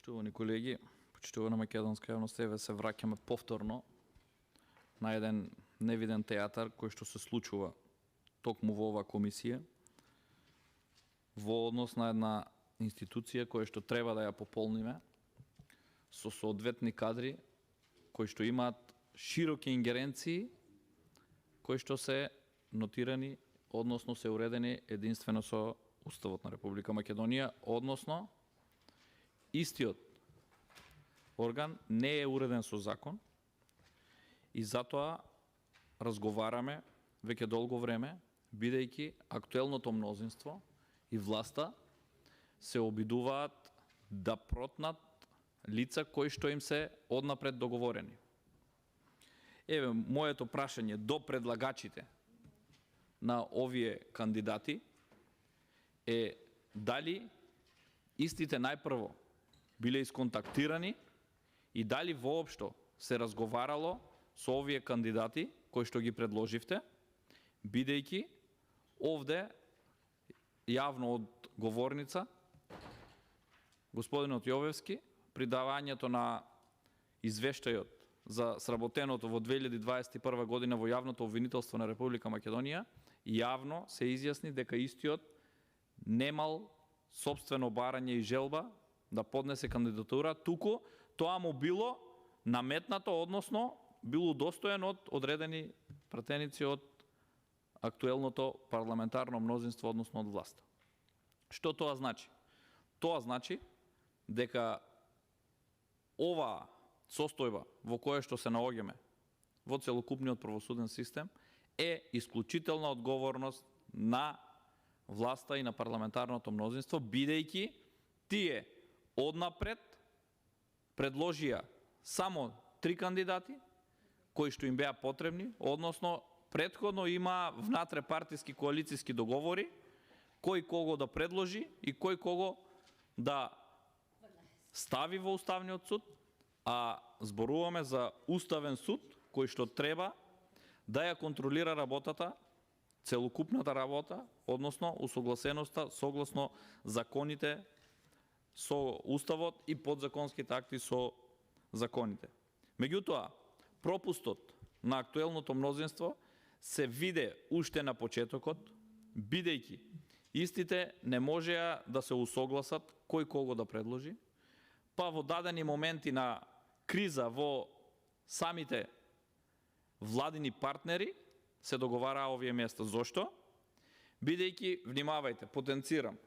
Почитувани колеги, почитувана македонска јавност, еве се враќаме повторно на еден невиден театар кој што се случува токму во оваа комисија во однос на една институција која што треба да ја пополниме со соодветни кадри кои што имаат широки ингеренции кои што се нотирани, односно се уредени единствено со Уставот на Република Македонија, односно истиот орган не е уреден со закон и затоа разговараме веќе долго време, бидејќи актуелното мнозинство и власта се обидуваат да протнат лица кои што им се однапред договорени. Еве, моето прашање до предлагачите на овие кандидати е дали истите најпрво биле исконтактирани и дали воопшто се разговарало со овие кандидати кои што ги предложивте, бидејќи овде јавно од говорница господинот Јовевски при давањето на извештајот за сработеното во 2021 година во јавното обвинителство на Република Македонија, јавно се изјасни дека истиот немал сопствено барање и желба да поднесе кандидатура, туку тоа му било наметнато, односно бил удостоен од одредени пратеници од актуелното парламентарно мнозинство, односно од власта. Што тоа значи? Тоа значи дека оваа состојба во која што се наоѓаме во целокупниот правосуден систем е исклучителна одговорност на власта и на парламентарното мнозинство, бидејќи тие однапред предложија само 3 кандидати кои што им беа потребни, односно претходно има внатре партиски коалициски договори кој кого да предложи и кој кого да стави во Уставниот суд, а зборуваме за Уставен суд кој што треба да ја контролира работата, целокупната работа, односно усогласеноста согласно законите со Уставот и подзаконските акти со законите. Меѓутоа, пропустот на актуелното мнозинство се виде уште на почетокот, бидејќи истите не можеа да се усогласат кој кого да предложи, па во дадени моменти на криза во самите владини партнери се договараа овие места. Зошто? Бидејќи, внимавајте, потенцирам,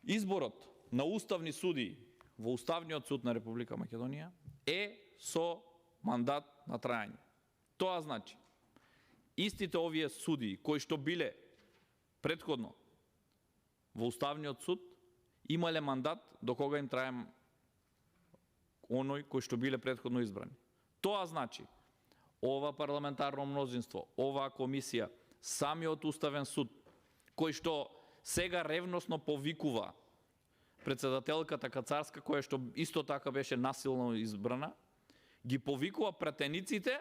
изборот на уставни судии во Уставниот суд на Република Македонија е со мандат на трајање. Тоа значи, истите овие судии кои што биле претходно во Уставниот суд имале мандат до кога им трае оној кои што биле претходно избрани. Тоа значи, ова парламентарно мнозинство, оваа комисија, самиот Уставен суд, кој што сега ревносно повикува председателката Кацарска, која што исто така беше насилно избрана, ги повикува пратениците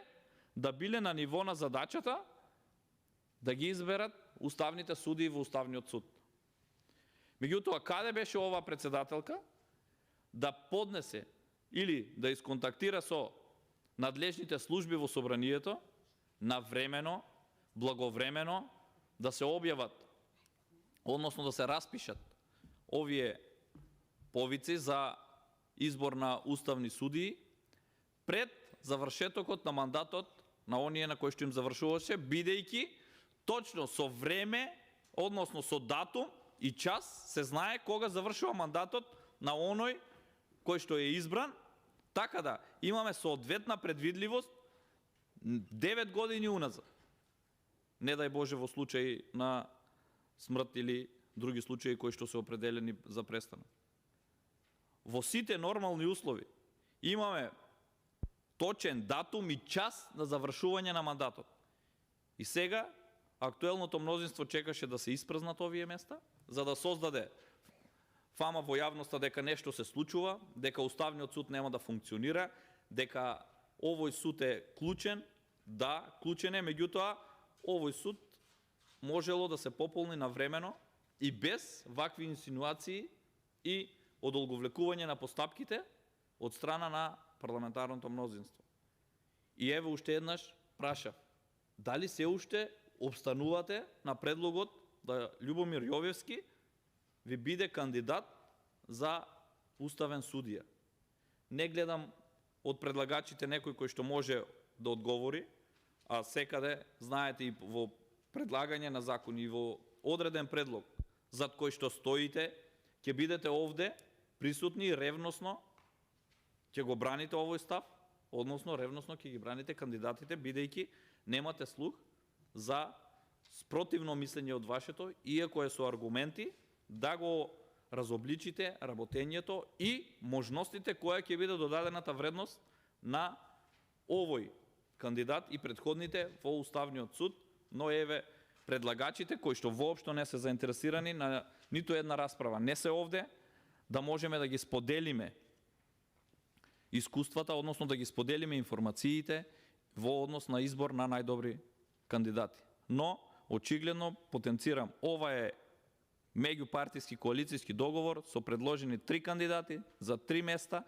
да биле на ниво на задачата да ги изберат уставните судии во Уставниот суд. Меѓутоа, каде беше оваа председателка да поднесе или да исконтактира со надлежните служби во собранието навремено, благовремено да се објават, односно да се распишат овие повици за избор на уставни судии пред завршетокот на мандатот на оние на кои што им завршуваше, бидејќи точно со време, односно со датум и час се знае кога завршува мандатот на оној кој што е избран, така да имаме соодветна предвидливост 9 години уназад. Не дај Боже во случај на смрт или други случаи кои што се определени за престанок. Во сите нормални услови имаме точен датум и час на завршување на мандатот. И сега актуелното мнозинство чекаше да се испразнат овие места, за да создаде фама во јавноста дека нешто се случува, дека Уставниот суд нема да функционира, дека овој суд е клучен. Да, клучен е, меѓутоа овој суд можело да се пополни навремено и без вакви инсинуации и одолговлекување на постапките од страна на парламентарното мнозинство. И еве уште еднаш прашав, дали се уште обстанувате на предлогот да Љубомир Јовевски ви биде кандидат за уставен судија? Не гледам од предлагачите некој кој што може да одговори, а секаде, знаете, и во предлагање на закони и во одреден предлог зад кој што стоите, ќе бидете овде присутни и ревносно ќе го браните овој став, односно ревносно ќе ги браните кандидатите, бидејќи немате слух за спротивно мислење од вашето, иако е со аргументи, да го разобличите работењето и можностите која ќе биде додадената вредност на овој кандидат и предходните во Уставниот суд, но еве предлагачите кои што воопшто не се заинтересирани на ниту една расправа, не се овде, да можеме да ги споделиме искуствата, односно да ги споделиме информациите во однос на избор на најдобри кандидати. Но, очигледно, потенцирам, ова е меѓупартиски коалицијски договор со предложени 3 кандидати за 3 места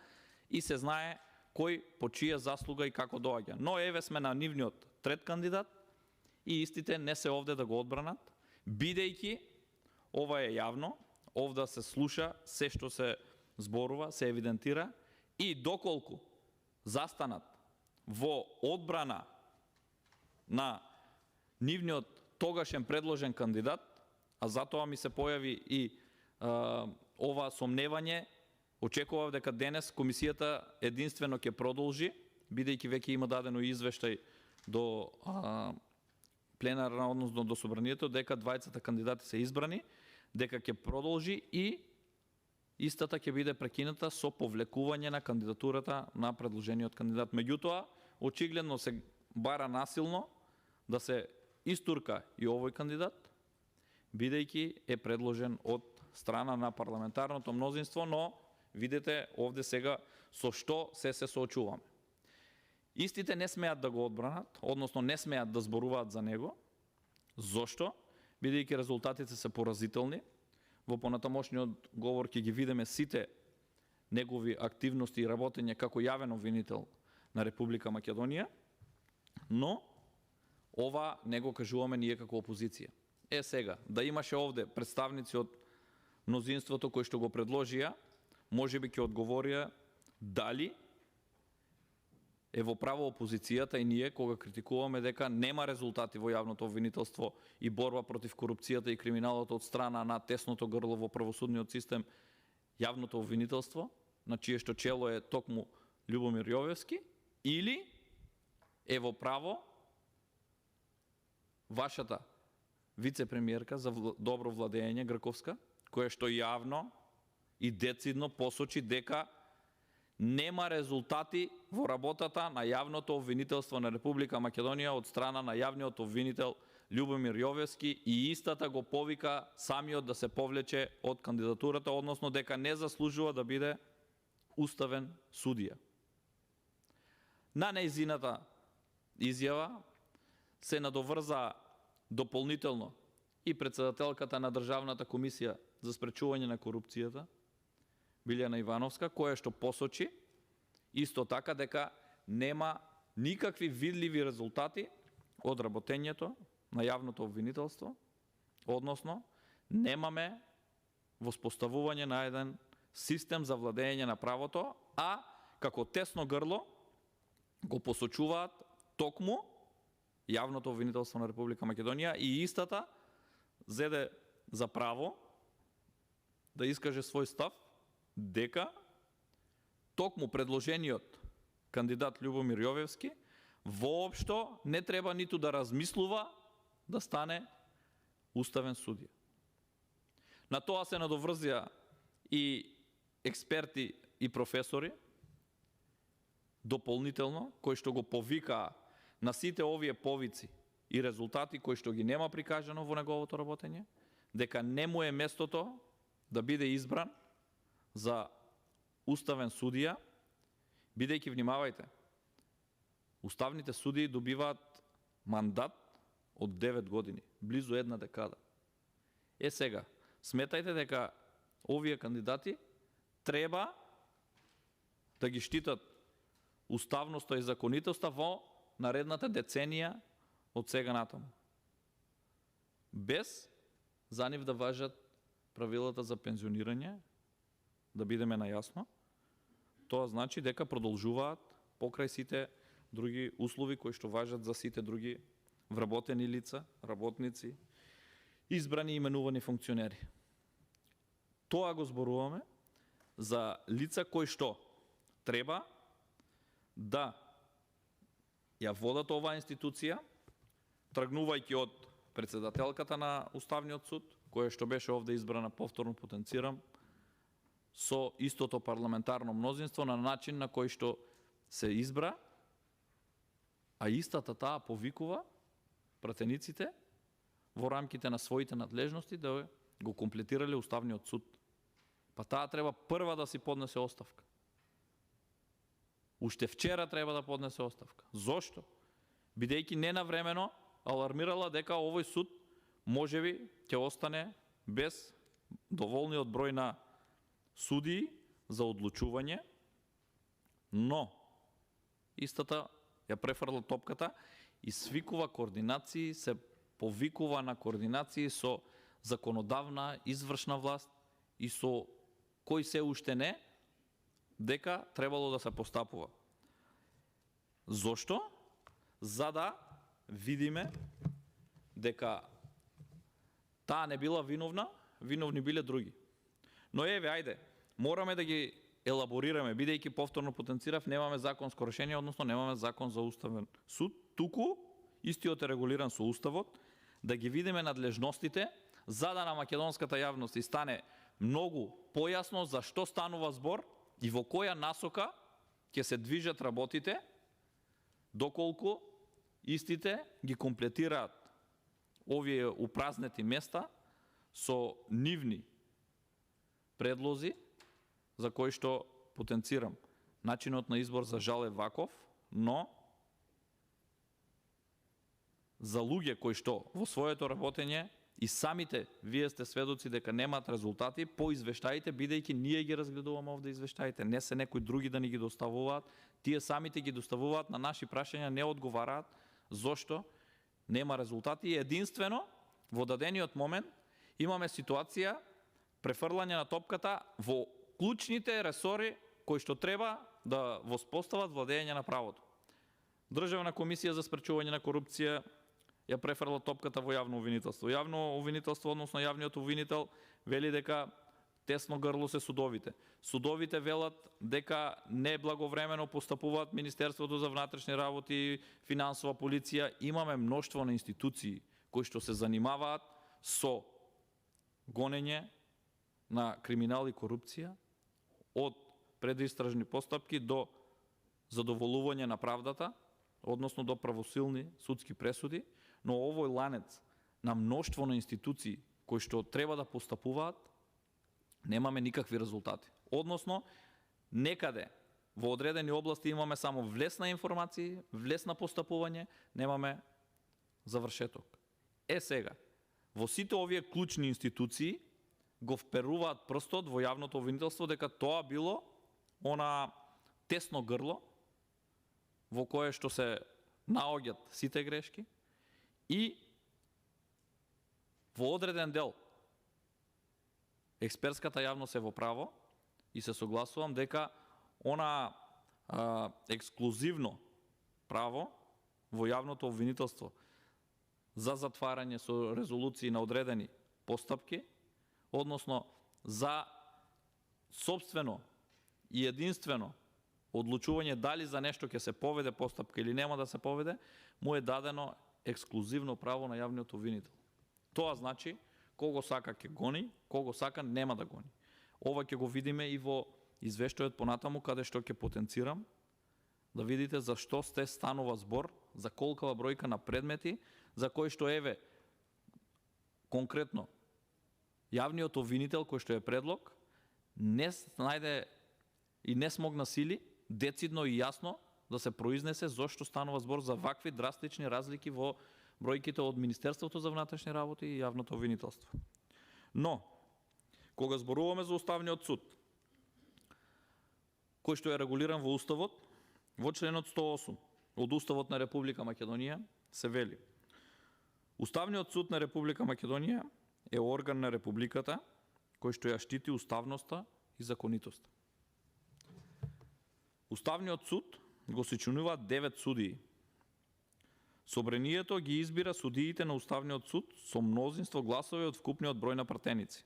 и се знае кој по чија заслуга и како доаѓа. Но еве сме на нивниот трет кандидат и истите не се овде да го одбранат, бидејќи ова е јавно, овде се слуша се што се зборува, се евидентира и доколку застанат во одбрана на нивниот тогашен предложен кандидат, а затоа ми се појави и ова сомневање, очекував дека денес комисијата единствено ќе продолжи, бидејќи веќе има дадено извештај до пленарна, односно до собранието, дека двајцата кандидати се избрани, дека ќе продолжи и истата ќе биде прекината со повлекување на кандидатурата на предложениот кандидат. Меѓутоа, очигледно се бара насилно да се истурка и овој кандидат, бидејќи е предложен од страна на парламентарното мнозинство, но видите овде сега со што се соочуваме. Истите не смеат да го одбранат, односно не смеат да зборуваат за него. Зошто? Бидејќи резултатите се поразителни. Во понатамошниот говор ќе ги видиме сите негови активности и работење како јавен обвинител на Република Македонија, но ова не го кажуваме ние како опозиција. Сега, да имаше овде представници од мнозинството кои што го предложија, можеби ќе одговорија дали е во право опозицијата и ние кога критикуваме дека нема резултати во јавното обвинителство и борба против корупцијата и криминалот од страна на тесното грло во правосудниот систем, јавното обвинителство, на чие што чело е токму Љубомир Јовевски, или е во право вашата вице-премиерка за добро владење Грковска, која што јавно и децидно посочи дека нема резултати во работата на јавното обвинителство на Република Македонија од страна на јавниот обвинител Љубомир Јовевски и истата го повика самиот да се повлече од кандидатурата, односно дека не заслужува да биде уставен судија. На нејзината изјава се надоврза дополнително и председателката на Државната комисија за спречување на корупцијата, Билјана Ивановска, која што посочи исто така дека нема никакви видливи резултати од работењето на јавното обвинителство, односно немаме воспоставување на еден систем за владење на правото, а како тесно грло го посочуваат токму јавното обвинителство на Република Македонија и истата зеде за право да искаже свој став дека токму предложениот кандидат Љубомир Јовевски воопшто не треба ниту да размислува да стане уставен судија. На тоа се надоврзија и експерти и професори дополнително, кои што го повикаа на сите овие повици и резултати кои што ги нема прикажано во неговото работење, дека не му е местото да биде избран за уставен судија, бидејќи, внимавајте, уставните судии добиваат мандат од 9 години, близу една декада. Сега, сметајте дека овие кандидати треба да ги штитат уставноста и законитоста во наредната деценија од сега натаму. Без за нив да важат правилата за пензионирање, да бидеме најасно, тоа значи дека продолжуваат покрај сите други услови кои што важат за сите други вработени лица, работници, избрани и именувани функционери. Тоа го зборуваме за лица кои што треба да ја водат оваа институција, тргнувајќи од председателката на Уставниот суд, која што беше овде избрана, повторно потенцирам, со истото парламентарно мнозинство на начин на кој што се избра, а истата таа повикува пратениците во рамките на своите надлежности да го комплетирале Уставниот суд. Па таа треба прва да си поднесе оставка. Уште вчера треба да поднесе оставка. Зошто? Бидејќи ненавремено алармирала дека овој суд можеби ќе остане без доволниот број на судии за одлучување, но истата ја префрла топката и свикува координации, се повикува на координации со законодавна, извршна власт и со кој се уште не, дека требало да се постапува. Зошто? За да видиме дека таа не била виновна, виновни биле други. Но еве, ајде, мораме да ги елаборираме, бидејќи повторно потенцирав, немаме законско решение, односно немаме закон за уставен суд, туку истиот е регулиран со уставот, да ги видиме надлежностите, за да на македонската јавност стане многу појасно за што станува збор и во која насока ќе се движат работите, доколку истите ги комплетираат овие упразнети места со нивни предлози, за кои што потенцирам. Начинот на избор за жал е ваков, но за луѓе кои што во своето работење и самите вие сте сведоци дека немаат резултати по извештаите, бидејќи ние ги разгледуваме овде извештаите, не се некои други да ни ги доставуваат, тие самите ги доставуваат на наши прашања, не одговараат зошто нема резултати. Единствено во дадениот момент имаме ситуација префрлање на топката во клучните ресори кои што треба да воспостават владење на правото. Државна комисија за спречување на корупција ја префрла топката во јавно обвинителство. Јавно обвинителство, односно јавниот обвинител, вели дека тесно грло се судовите. Судовите велат дека неблаговремено постапуваат Министерството за внатрешни работи, финансова полиција. Имаме мноштво на институции кои што се занимаваат со гонење на криминал и корупција, од предистражни постапки до задоволување на правдата, односно до правосилни судски пресуди, но овој ланец на мноштво на институции кои што треба да постапуваат, немаме никакви резултати. Односно, некаде во одредени области имаме само влез на информации, влез на постапување, немаме завршеток. Сега, во сите овие клучни институции го вперуваат прстот во јавното обвинителство дека тоа било она тесно грло во кое што се наоѓаат сите грешки и во одреден дел експертската јавност е во право и се согласувам дека она ексклузивно право во јавното обвинителство за затварање со резолуции на одредени постапки, односно за собствено и единствено одлучување дали за нешто ќе се поведе постапка или нема да се поведе, му е дадено ексклузивно право на јавниот обвинител. Тоа значи кого сака ќе гони, кого сака нема да гони. Ова ќе го видиме и во извештајот понатаму, каде што ќе потенцирам да видите за што сте станува збор, за колкава бројка на предмети, за кои што еве конкретно јавниот обвинител кој што е предлог не најде и не смогна сили децидно и јасно да се произнесе зошто станува збор за вакви драстични разлики во бројките од Министерството за внатрешни работи и јавното обвинителство. Но, кога зборуваме за Уставниот суд, кој што е регулиран во Уставот, во членот 108 од Уставот на Република Македонија се вели: Уставниот суд на Република Македонија е орган на Републиката кој што ја штити уставноста и законитоста. Уставниот суд го сочинуваат 9 судии. Собранието ги избира судиите на Уставниот суд со мнозинство гласови од вкупниот број на пратеници.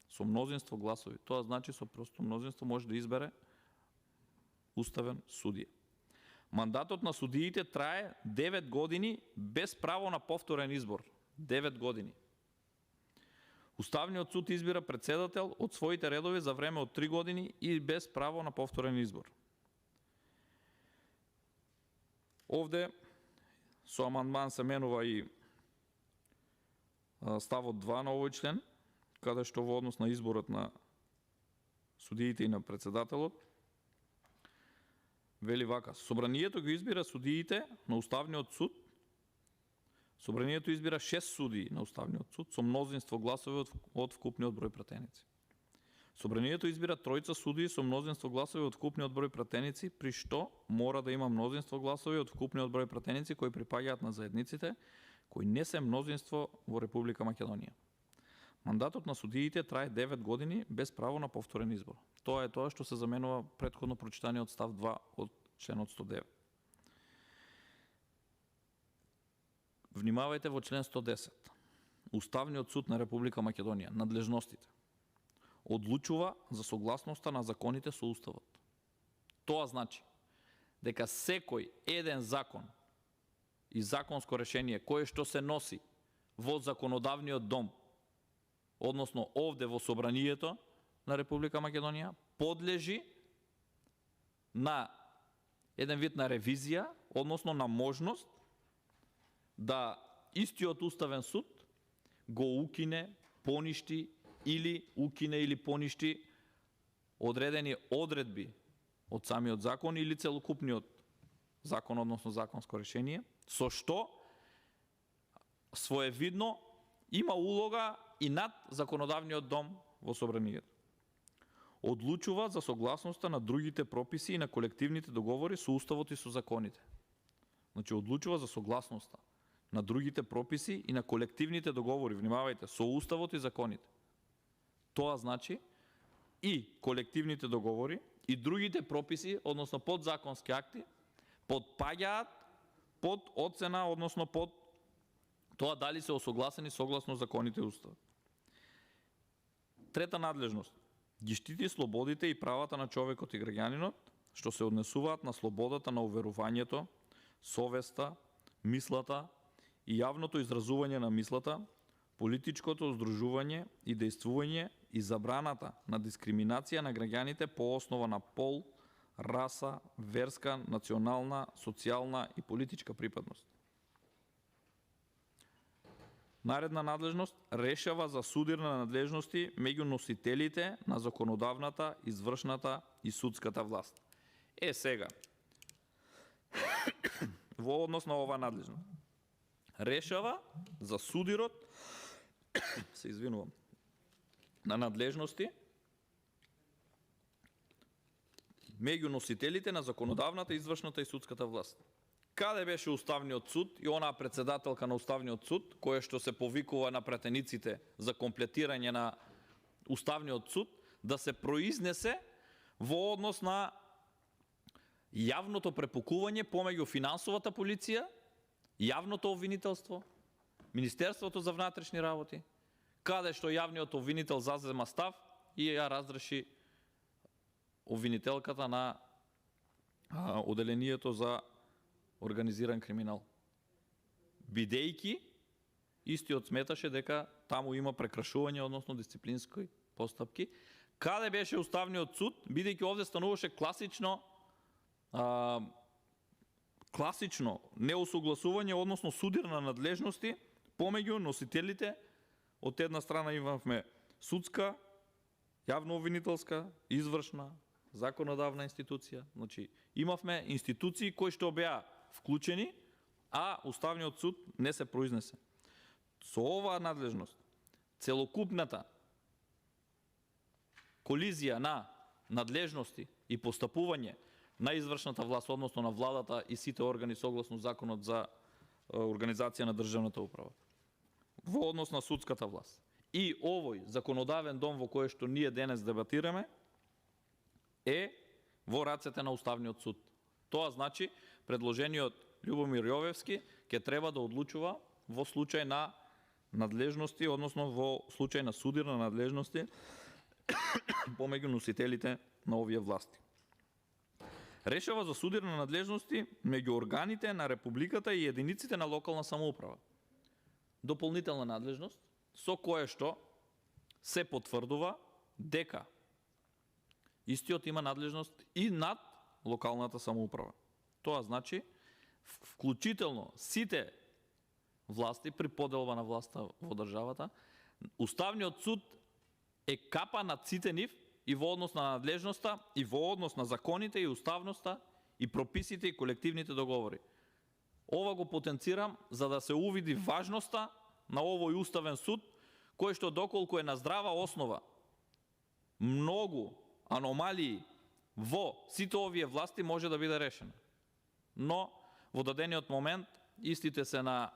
Со мнозинство гласови. Тоа значи со просто мнозинство може да избере уставен судија. Мандатот на судиите трае 9 години без право на повторен избор. 9 години. Уставниот суд избира председател од своите редови за време од 3 години и без право на повторен избор. Овде со амандман се менува и ставот 2 на овој член, каде што во однос на изборот на судиите и на председателот вели вака: Собранието ги избира судиите на Уставниот суд. Собранието избира 6 судии на Уставниот суд со мнозинство гласови од вкупниот број пратеници. Собранието избира 3 судии со мнозинство гласови од вкупниот број пратеници, при што мора да има мнозинство гласови од вкупниот број пратеници кои припаѓаат на заедниците, кои не се мнозинство во Република Македонија. Мандатот на судиите трае 9 години без право на повторен избор. Тоа е тоа што се заменува претходно прочитаниот став 2 од членот 109. Внимавајте во член 110. Уставниот суд на Република Македонија, надлежностите, одлучува за согласноста на законите со Уставот. Тоа значи дека секој еден закон и законско решение кое што се носи во законодавниот дом, односно овде во Собранието на Република Македонија, подлежи на еден вид на ревизија, односно на можност да истиот Уставен суд го укине, поништи или укине или поништи одредени одредби од самиот закон или целокупниот закон, односно законско решение, со што своевидно има улога и над законодавниот дом во Собранието. Одлучува за согласноста на другите прописи и на колективните договори со Уставот и со законите. Значи, одлучува за согласноста на другите прописи и на колективните договори, внимавајте, со Уставот и законите. Тоа значи и колективните договори и другите прописи, односно подзаконски акти, подпаѓаат под оцена, односно под тоа дали се осогласени согласно законите и Устав. Трета надлежност. Ги штити слободите и правата на човекот и граѓанинот, што се однесуваат на слободата на уверувањето, совеста, мислата и јавното изразување на мислата, политичкото здружување и дејствување и забраната на дискриминација на граѓаните по основа на пол, раса, верска, национална, социјална и политичка припадност. Наредна надлежност решава за судирни надлежности меѓу носителите на законодавната, извршната и судската власт. Сега, во однос на ова надлежност, решава за судирот, се извинувам, на надлежности меѓу носителите на законодавната, извршната и судската власт. Каде беше Уставниот суд и онаа председателка на Уставниот суд, која што се повикува на пратениците за комплетирање на Уставниот суд, да се произнесе во однос на јавното препукување помеѓу финансовата полиција, јавното обвинителство, Министерството за внатрешни работи, каде што јавниот обвинител зазема став и ја разреши обвинителката на оделението за организиран криминал. Бидејќи истиот сметаше дека таму има прекрашување, односно дисциплински постапки. Каде беше Уставниот суд, бидејќи овде стануваше класично неусогласување, односно судир на надлежности помеѓу носителите. Од една страна имавме судска, јавно-обвинителска, извршна, законодавна институција. Значи, имавме институции кои што беа вклучени, а Уставниот суд не се произнесе. Со оваа надлежност, целокупната колизија на надлежности и постапување на извршната власт, односно на владата и сите органи согласно законот за организација на државната управа, во однос на судската власт. И овој законодавен дом во кој што ние денес дебатираме е во рацете на Уставниот суд. Тоа значи предложениот Љубомир Јовевски ќе треба да одлучува во случај на надлежности, односно во случај на судирна надлежности помеѓу носителите на овие власти. Решава за судирна надлежности меѓу органите на Републиката и единиците на локална самоуправа. Дополнителна надлежност со кое што се потврдува дека истиот има надлежност и над локалната самоуправа. Тоа значи вклучително сите власти при поделба на власта во државата, Уставниот суд е капа над сите нив и во однос на надлежноста, и во однос на законите, и уставноста, и прописите, и колективните договори. Ова го потенцирам за да се увиди важноста на овој Уставен суд, кој што доколку е на здрава основа, многу аномалии во сите овие власти може да биде решена. Но во дадениот момент истите се на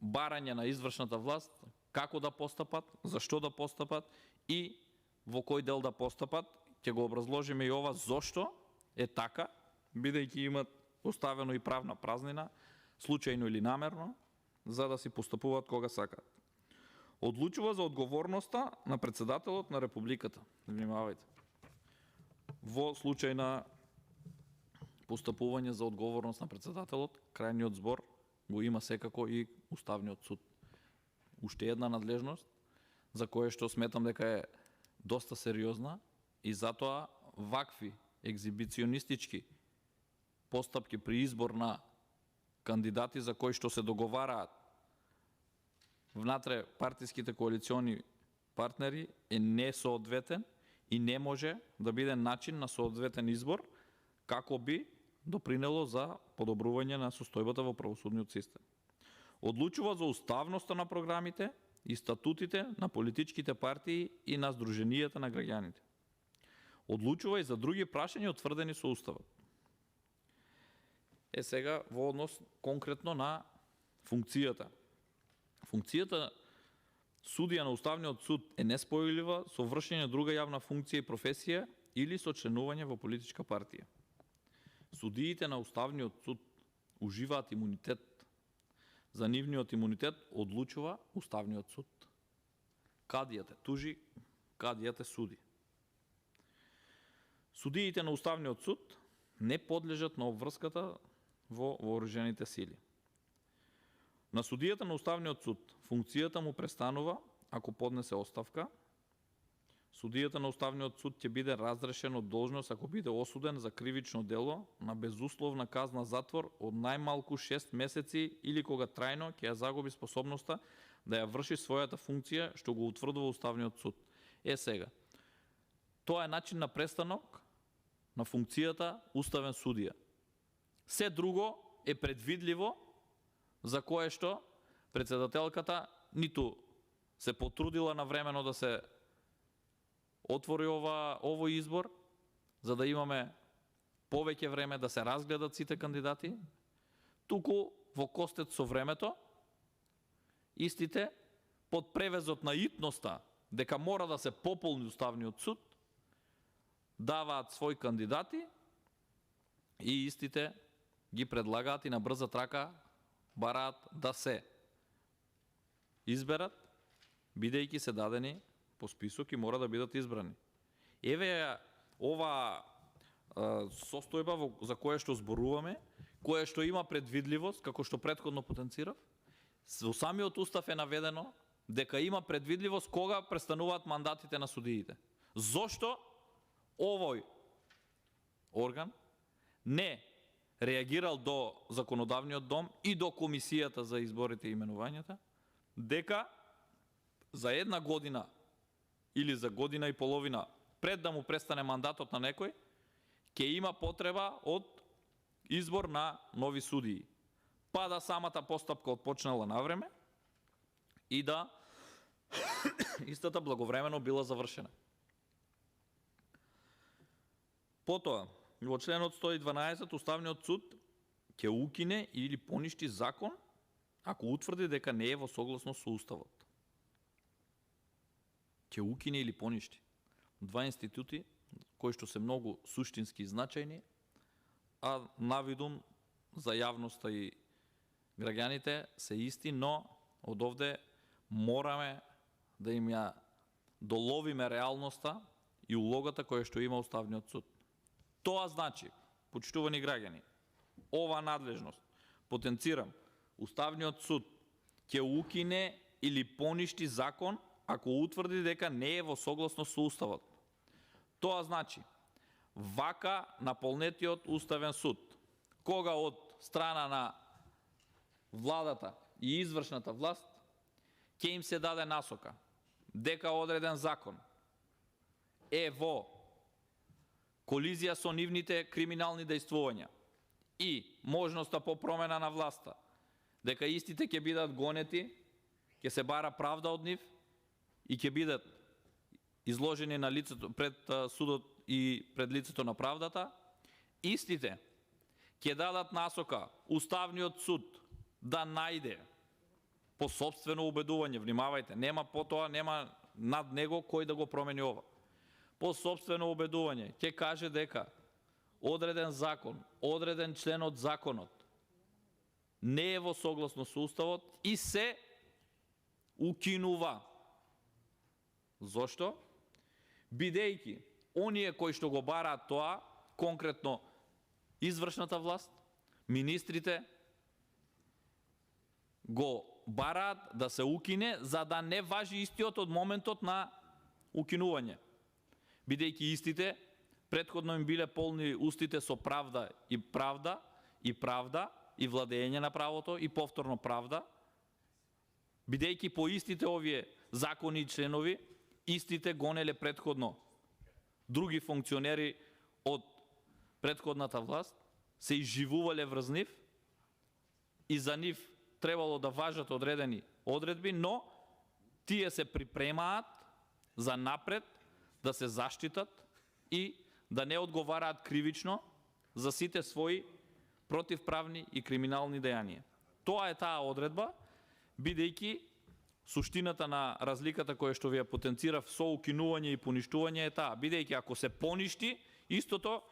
барање на извршната власт, како да постапат, зашто да постапат и во кој дел да постапат. Ќе го образложиме и ова зошто е така, бидејќи имат оставено и правна празнина, случајно или намерно, за да си постапуваат кога сакаат. Одлучува за одговорноста на председателот на Републиката. Внимавајте. Во случај на постапување за одговорност на председателот, крајниот збор го има секако и Уставниот суд. Уште една надлежност за која што сметам дека е доста сериозна и затоа вакви екзибиционистички постапки при избор на кандидати за кои што се договараат внатре партиските коалициони партнери е несоодветен и не може да биде начин на соодветен избор како би допринело за подобрување на состојбата во правосудниот систем. Одлучува за уставноста на програмите и статутите на политичките партии и на здруженијата на граѓаните. Одлучува и за други прашања утврдени со Уставот. Сега во однос конкретно на функцијата. Функцијата судија на Уставниот суд е неспојлива со вршење друга јавна функција и професија или со членување во политичка партија. Судиите на Уставниот суд уживаат имунитет. За нивниот имунитет одлучува Уставниот суд. Кадијата тужи, кадијата суди. Судиите на Уставниот суд не подлежат на обврската во вооружените сили. На судијата на Уставниот суд функцијата му престанува ако поднесе оставка. Судијата на Уставниот суд ќе биде разрешен од должност ако биде осуден за кривично дело на безусловна казна затвор од најмалку 6 месеци или кога трајно ќе ја загуби способноста да ја врши својата функција што го утврдува Уставниот суд. Сега, тоа е начин на престанок на функцијата уставен судија. Се друго е предвидливо, за кое што председателката ниту се потрудила навремено да се отвори овој избор, за да имаме повеќе време да се разгледат сите кандидати, туку во костет со времето, истите под превезот на итноста дека мора да се пополни Уставниот суд, даваат своји кандидати и истите ги предлагаат и на брза трака бараат да се изберат, бидејќи се дадени по список и мора да бидат избрани. Еве ова состојба за кое што зборуваме, кое што има предвидливост, како што претходно потенцирав, во самиот устав е наведено дека има предвидливост кога престануваат мандатите на судиите. Зошто овој орган не реагирал до законодавниот дом и до комисијата за изборите и именувањата, дека за една година или за година и половина пред да му престане мандатот на некој, ќе има потреба од избор на нови судии. Па да самата постапка отпочнала на време и да истата благовремено била завршена. Потоа, во членот 112 Уставниот суд ќе укине или поништи закон ако утврди дека не е во согласност со Уставот. Ќе укине или поништи. Два институти кои што се многу суштински и значајни, а навидум за јавноста и граѓаните се исти, но од овде мораме да им ја доловиме реалноста и улогата која што има Уставниот суд. Тоа значи, почитувани граѓани, ова надлежност, потенцирам, Уставниот суд ќе укине или поништи закон ако утврди дека не е во согласност со Уставот. Тоа значи, вака наполнетиот Уставен суд, кога од страна на владата и извршната власт ќе им се даде насока дека одреден закон е во колизија со нивните криминални дејствувања и можноста по промена на власта, дека истите ќе бидат гонети, ќе се бара правда од нив и ќе бидат изложени на лицето пред судот и пред лицето на правдата, истите ќе дадат насока Уставниот суд да најде по сопствено убедување, внимавајте, нема потоа, нема над него кој да го промени ова. По сопствено убедување ќе каже дека одреден закон, одреден член од законот не е во согласност со Уставот и се укинува. Зошто? Бидејќи оние кои што го бараат тоа, конкретно извршната власт, министрите, го бараат да се укине, за да не важи истиот од моментот на укинување. Бидејќи истите претходно им биле полни устите со правда и владење на правото и повторно правда, бидејќи по истите овие закони и членови, истите гонеле претходно други функционери од претходната власт, се изживувале врз нив и за нив требало да важат одредени одредби, но тие се припремаат за напред да се заштитат и да не одговараат кривично за сите своји противправни и криминални дејанија. Тоа е таа одредба, бидејќи суштината на разликата која што ви ја потенцирав со укинување и поништување е таа, бидејќи ако се поништи, истото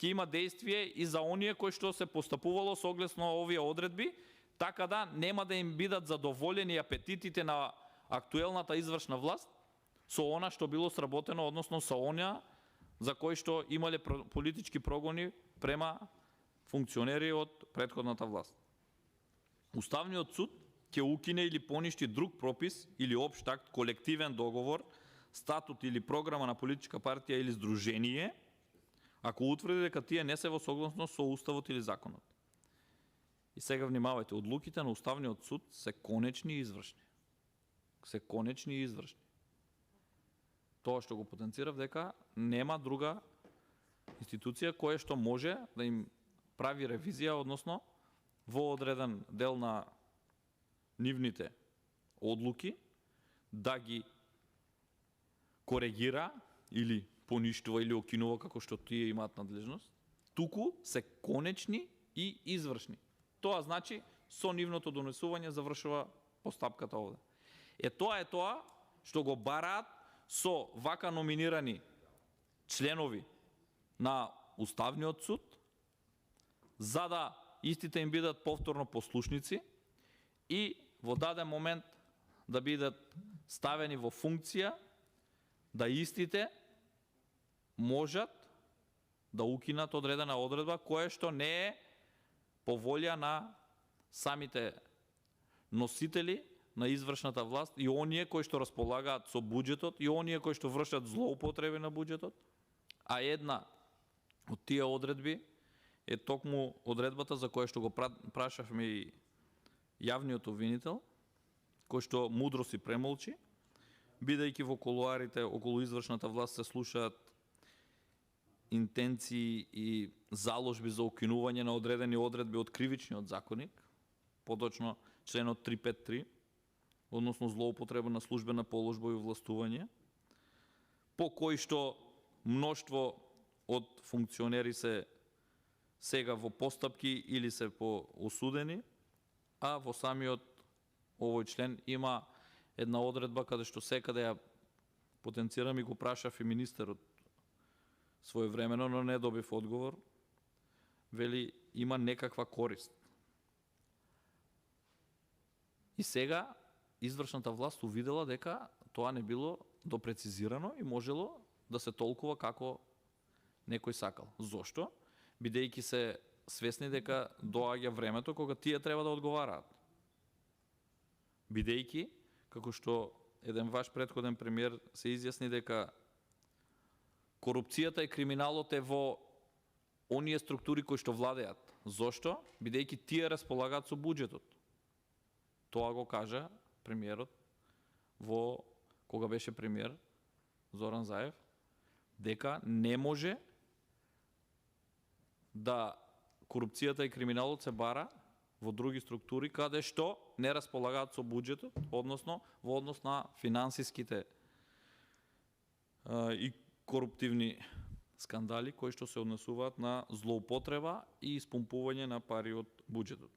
ќе има действие и за оние кои што се постапувало согласно овие одредби, така да нема да им бидат задоволени апетитите на актуелната извршна власт со она што било сработено, односно со она за кои што имале политички прогони према функционери од претходната власт. Уставниот суд ќе укине или поништи друг пропис или општ акт, колективен договор, статут или програма на политичка партија или здружение, ако утврди дека тие не се во согласност со Уставот или законот. И сега внимавајте, одлуките на Уставниот суд се конечни и извршни. Се конечни и извршни. Тоа што го потенцирав дека нема друга институција која што може да им прави ревизија, односно во одреден дел на нивните одлуки да ги коригира или поништува или окинува како што тие имаат надлежност, туку се конечни и извршни. Тоа значи со нивното донесување завршува постапката овде. Тоа е тоа што го бараат со вака номинирани членови на Уставниот суд, за да истите им бидат повторно послушници и во даден момент да бидат ставени во функција да истите можат да укинат одредена одредба која што не е по волја на самите носители на извршната власт и оние кои што располагаат со буџетот и оние кои што вршат злоупотреби на буџетот, а една од тие одредби е токму одредбата за која што го прашавме и јавниот обвинител, кој што мудро си премолчи, бидејќи во кулуарите околу извршната власт се слушаат интенции и заложби за укинување на одредени одредби од кривичниот законник, поточно членот 353, односно злоупотреба на службена положба и властување, по кој што мноштво од функционери се сега во постапки или се осудени, а во самиот овој член има една одредба каде што секаде ја потенцирам и го прашав и министерот своевремено, но не добив одговор. Вели има некаква корист. И сега извршната власт увидела дека тоа не било допрецизирано и можело да се толкува како некој сакал. Зошто? Бидејќи се свесни дека доаѓа времето кога тие треба да одговараат. Бидејќи, како што еден ваш претходен премиер се изјасни дека корупцијата и криминалот е во оние структури кои што владеат. Зошто? Бидејќи тие располагаат со буџетот. Тоа го кажа премиерот во кога беше премиер Зоран Заев, дека не може да корупцијата и криминалот се бара во други структури каде што не располагаат со буџетот, односно во однос на финансиските и коруптивни скандали кои што се однесуваат на злоупотреба и испумпување на пари од буџетот.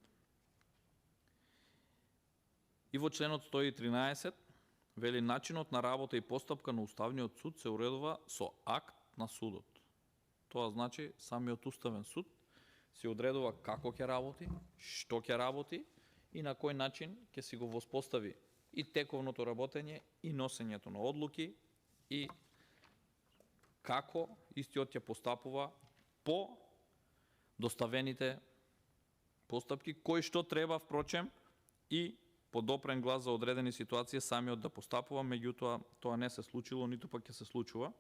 И во членот 113 вели начинот на работа и постапка на Уставниот суд се уредува со акт на судот. Тоа значи самиот Уставен суд се одредува како ќе работи, што ќе работи и на кој начин ќе си го воспостави и тековното работење и носењето на одлуки и како истиот ќе постапува по доставените постапки, кои што треба, впрочем, и по допрен глас за одредени ситуации самиот да постапува, меѓутоа тоа не се случило, ниту пак ќе се случува.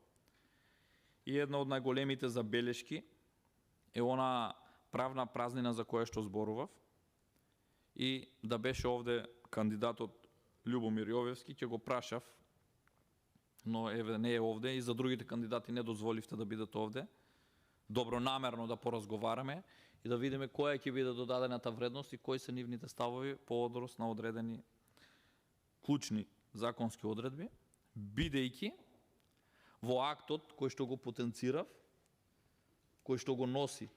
И една од најголемите забелешки е она правна празнина за која што зборував. И да беше овде кандидатот Љубомир Јовевски, ќе го прашав, но еве не е овде и за другите кандидати не дозволивте да бидат овде. Добронамерно да поразговараме и да видиме која ќе биде додадената вредност и кои се нивните ставови по однос на одредени клучни законски одредби, бидејќи во актот кој што го потенцирав, кој што го носи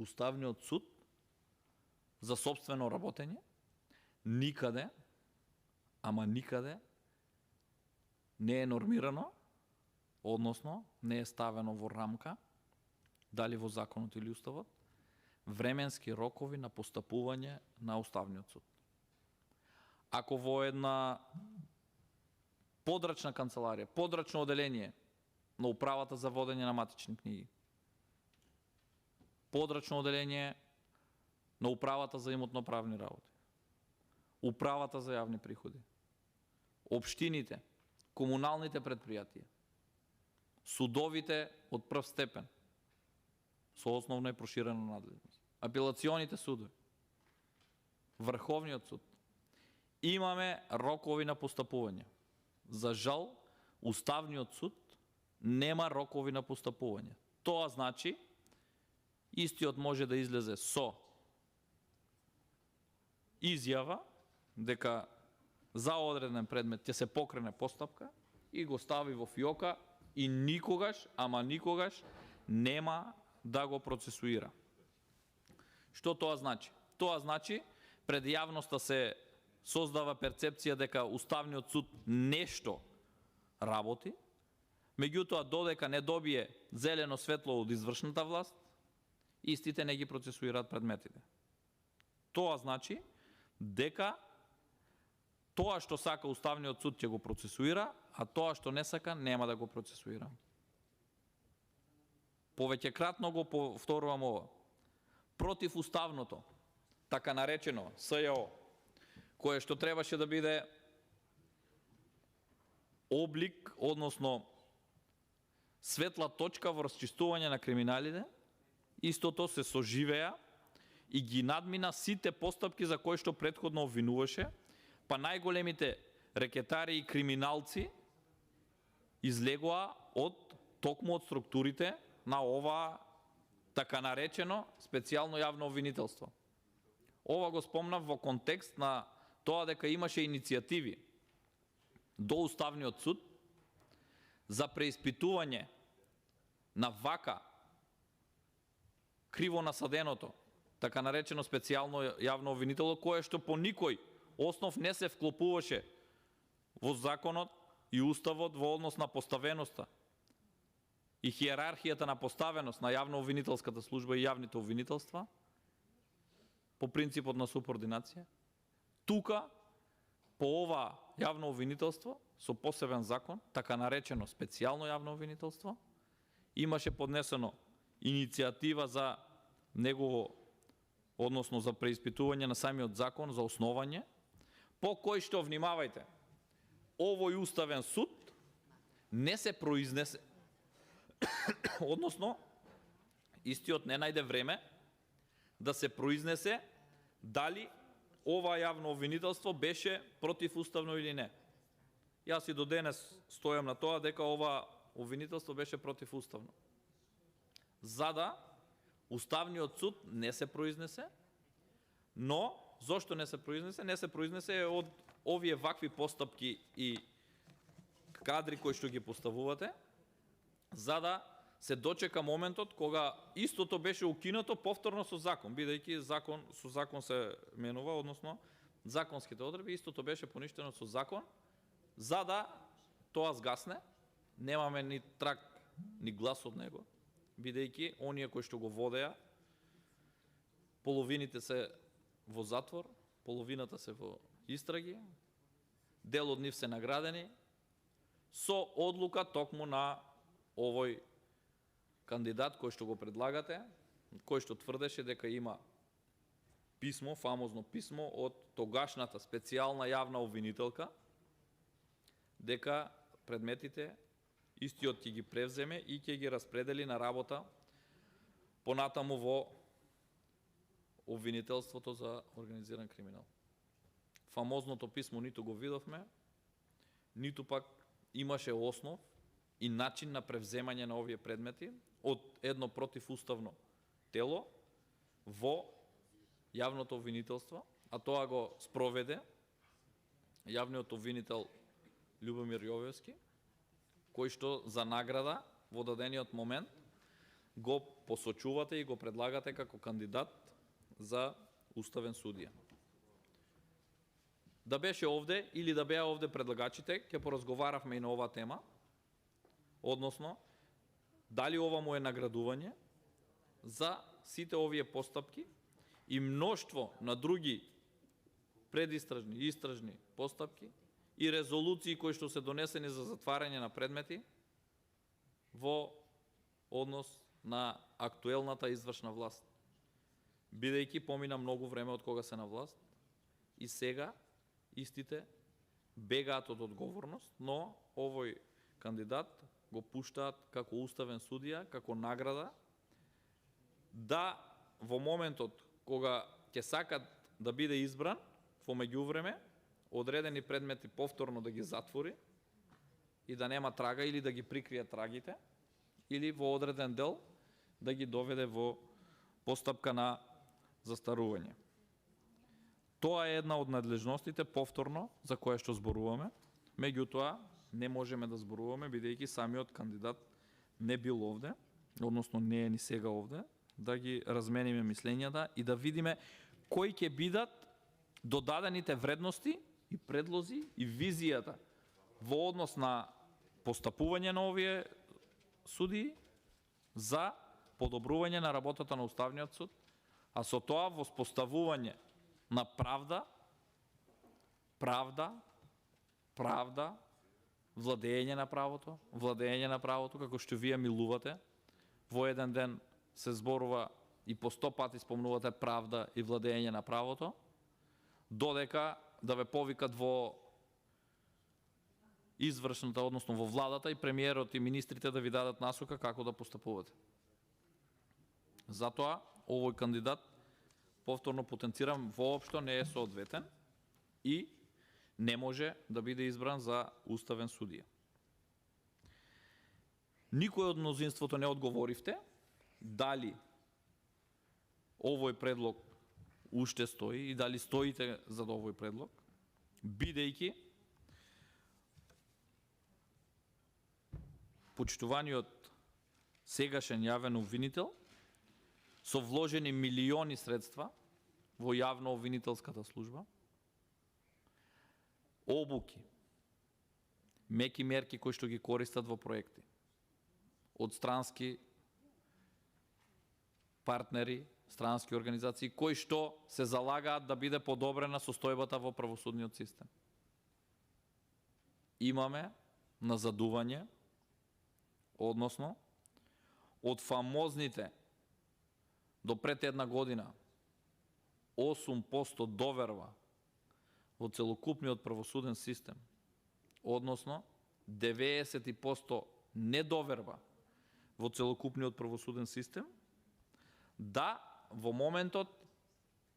Уставниот суд за сопствено работење, никаде, ама никаде не е нормирано, односно не е ставено во рамка, дали во законот или уставот, временски рокови на постапување на Уставниот суд. Ако во една подрачна канцеларија, подрачно оделение на управата за водење на матични книги, подрачно оделение на управата за имотно-правни работи, управата за јавни приходи, општините, комуналните предпријатија, судовите од прв степен со основна и проширена надлежност, апелационите судови, Врховниот суд, имаме рокови на постапување. За жал, Уставниот суд нема рокови на постапување. Тоа значи, истиот може да излезе со изјава дека за одреден предмет ќе се покрене постапка и го стави во фиока и никогаш, ама никогаш нема да го процесуира. Што тоа значи? Тоа значи пред јавноста се создава перцепција дека Уставниот суд нешто работи, меѓутоа додека не добие зелено светло од извршната власт, истите не ги процесуираат предметите. Тоа значи дека тоа што сака Уставниот суд ќе го процесуира, а тоа што не сака нема да го процесуира. Повеќекратно го повторувам ова. Против уставното, така наречено СЈО, кое што требаше да биде облик, односно светла точка во расчистување на криминалите, истото се соживеа и ги надмина сите постапки за кои што претходно обвинуваше, па најголемите рекетари и криминалци излегоа токму од структурите на ова така наречено специјално јавно обвинителство. Ова го спомнав во контекст на тоа дека имаше иницијативи до Уставниот суд за преиспитување на вака криво насаденото, така наречено специјално јавно обвинителство, кое што по никој основ не се вклопуваше во законот и уставот во однос на поставеноста и хиерархијата на поставеност на јавно-обвинителската служба и јавните обвинителства, по принципот на субординација. Тука, по ова јавно обвинителство, со посебен закон, така наречено специјално јавно обвинителство, имаше поднесено иницијатива за негово, односно за преиспитување на самиот закон за основање, по кој што, внимавајте, овој уставен суд не се произнесе, односно, истиот не најде време да се произнесе дали ова јавно обвинителство беше противуставно или не. Јас и до денес стојам на тоа дека ова обвинителство беше противуставно. За да Уставниот суд не се произнесе, но зошто не се произнесе? Не се произнесе од овие вакви постапки и кадри кои што ги поставувате, за да се дочека моментот кога истото беше укинато повторно со закон, бидејќи со закон се менува, односно законските одредби, истото беше поништено со закон, за да тоа згасне, немаме ни трак, ни глас од него, бидејќи оние кои што го водеа, половините се во затвор, половината се во истраги, дел од нив се наградени, со одлука токму на овој кандидат кој што го предлагате, кој што тврдеше дека има писмо, фамозно писмо од тогашната специјална јавна обвинителка, дека предметите истиот ќе ги превземе и ќе ги распредели на работа понатаму во обвинителството за организиран криминал. Фамозното писмо ниту го видовме, ниту пак имаше основ и начин на превземање на овие предмети од едно противуставно тело во јавното обвинителство, а тоа го спроведе јавниот обвинител Љубомир Јовевски, кој што за награда во дадениот момент го посочувате и го предлагате како кандидат за уставен судија. Да беше овде или да беа овде предлагачите, ќе поразговаравме и на оваа тема, односно, дали ова му е наградување за сите овие постапки и мноштво на други предистражни и истражни постапки и резолуции кои што се донесени за затварање на предмети во однос на актуелната извршна власт. Бидејќи помина многу време од кога се на власт и сега истите бегаат од одговорност, но овој кандидат го пуштаат како уставен судија, како награда, да во моментот кога ќе сакат да биде избран, во меѓувреме, одредени предмети повторно да ги затвори и да нема трага или да ги прикрие трагите, или во одреден дел да ги доведе во постапка на застарување. Тоа е една од надлежностите повторно за која што зборуваме, меѓутоа не можеме да зборуваме бидејќи самиот кандидат не бил овде, односно не е ни сега овде, да ги размениме мислењата и да видиме кои ќе бидат додадените вредности и предлози и визијата во однос на постапување на овие судии за подобрување на работата на Уставниот суд, а со тоа воспоставување на правда, владење на правото, како што вие милувате. Во еден ден се зборува и по 100 пати спомнувате правда и владење на правото, додека да ве повикат во извршната, односно во владата и премиерот и министрите да ви дадат насока како да постапувате. Затоа овој кандидат, повторно потенцирам, воопшто не е соодветен и не може да биде избран за уставен судија. Никој од мнозинството не одговоривте дали овој предлог уште стои и дали стоите за овој предлог, бидејќи почитуваниот сегашен јавен обвинител со вложени милиони средства во јавно обвинителската служба, обуки, меки мерки кои што ги користат во проекти од странски партнери, странски организации кои што се залагаат да биде подобрена состојбата во правосудниот систем. Имаме назадување, односно од фамозните до пред една година 8% доверба во целокупниот правосуден систем, односно 90% недоверба во целокупниот правосуден систем, да во моментот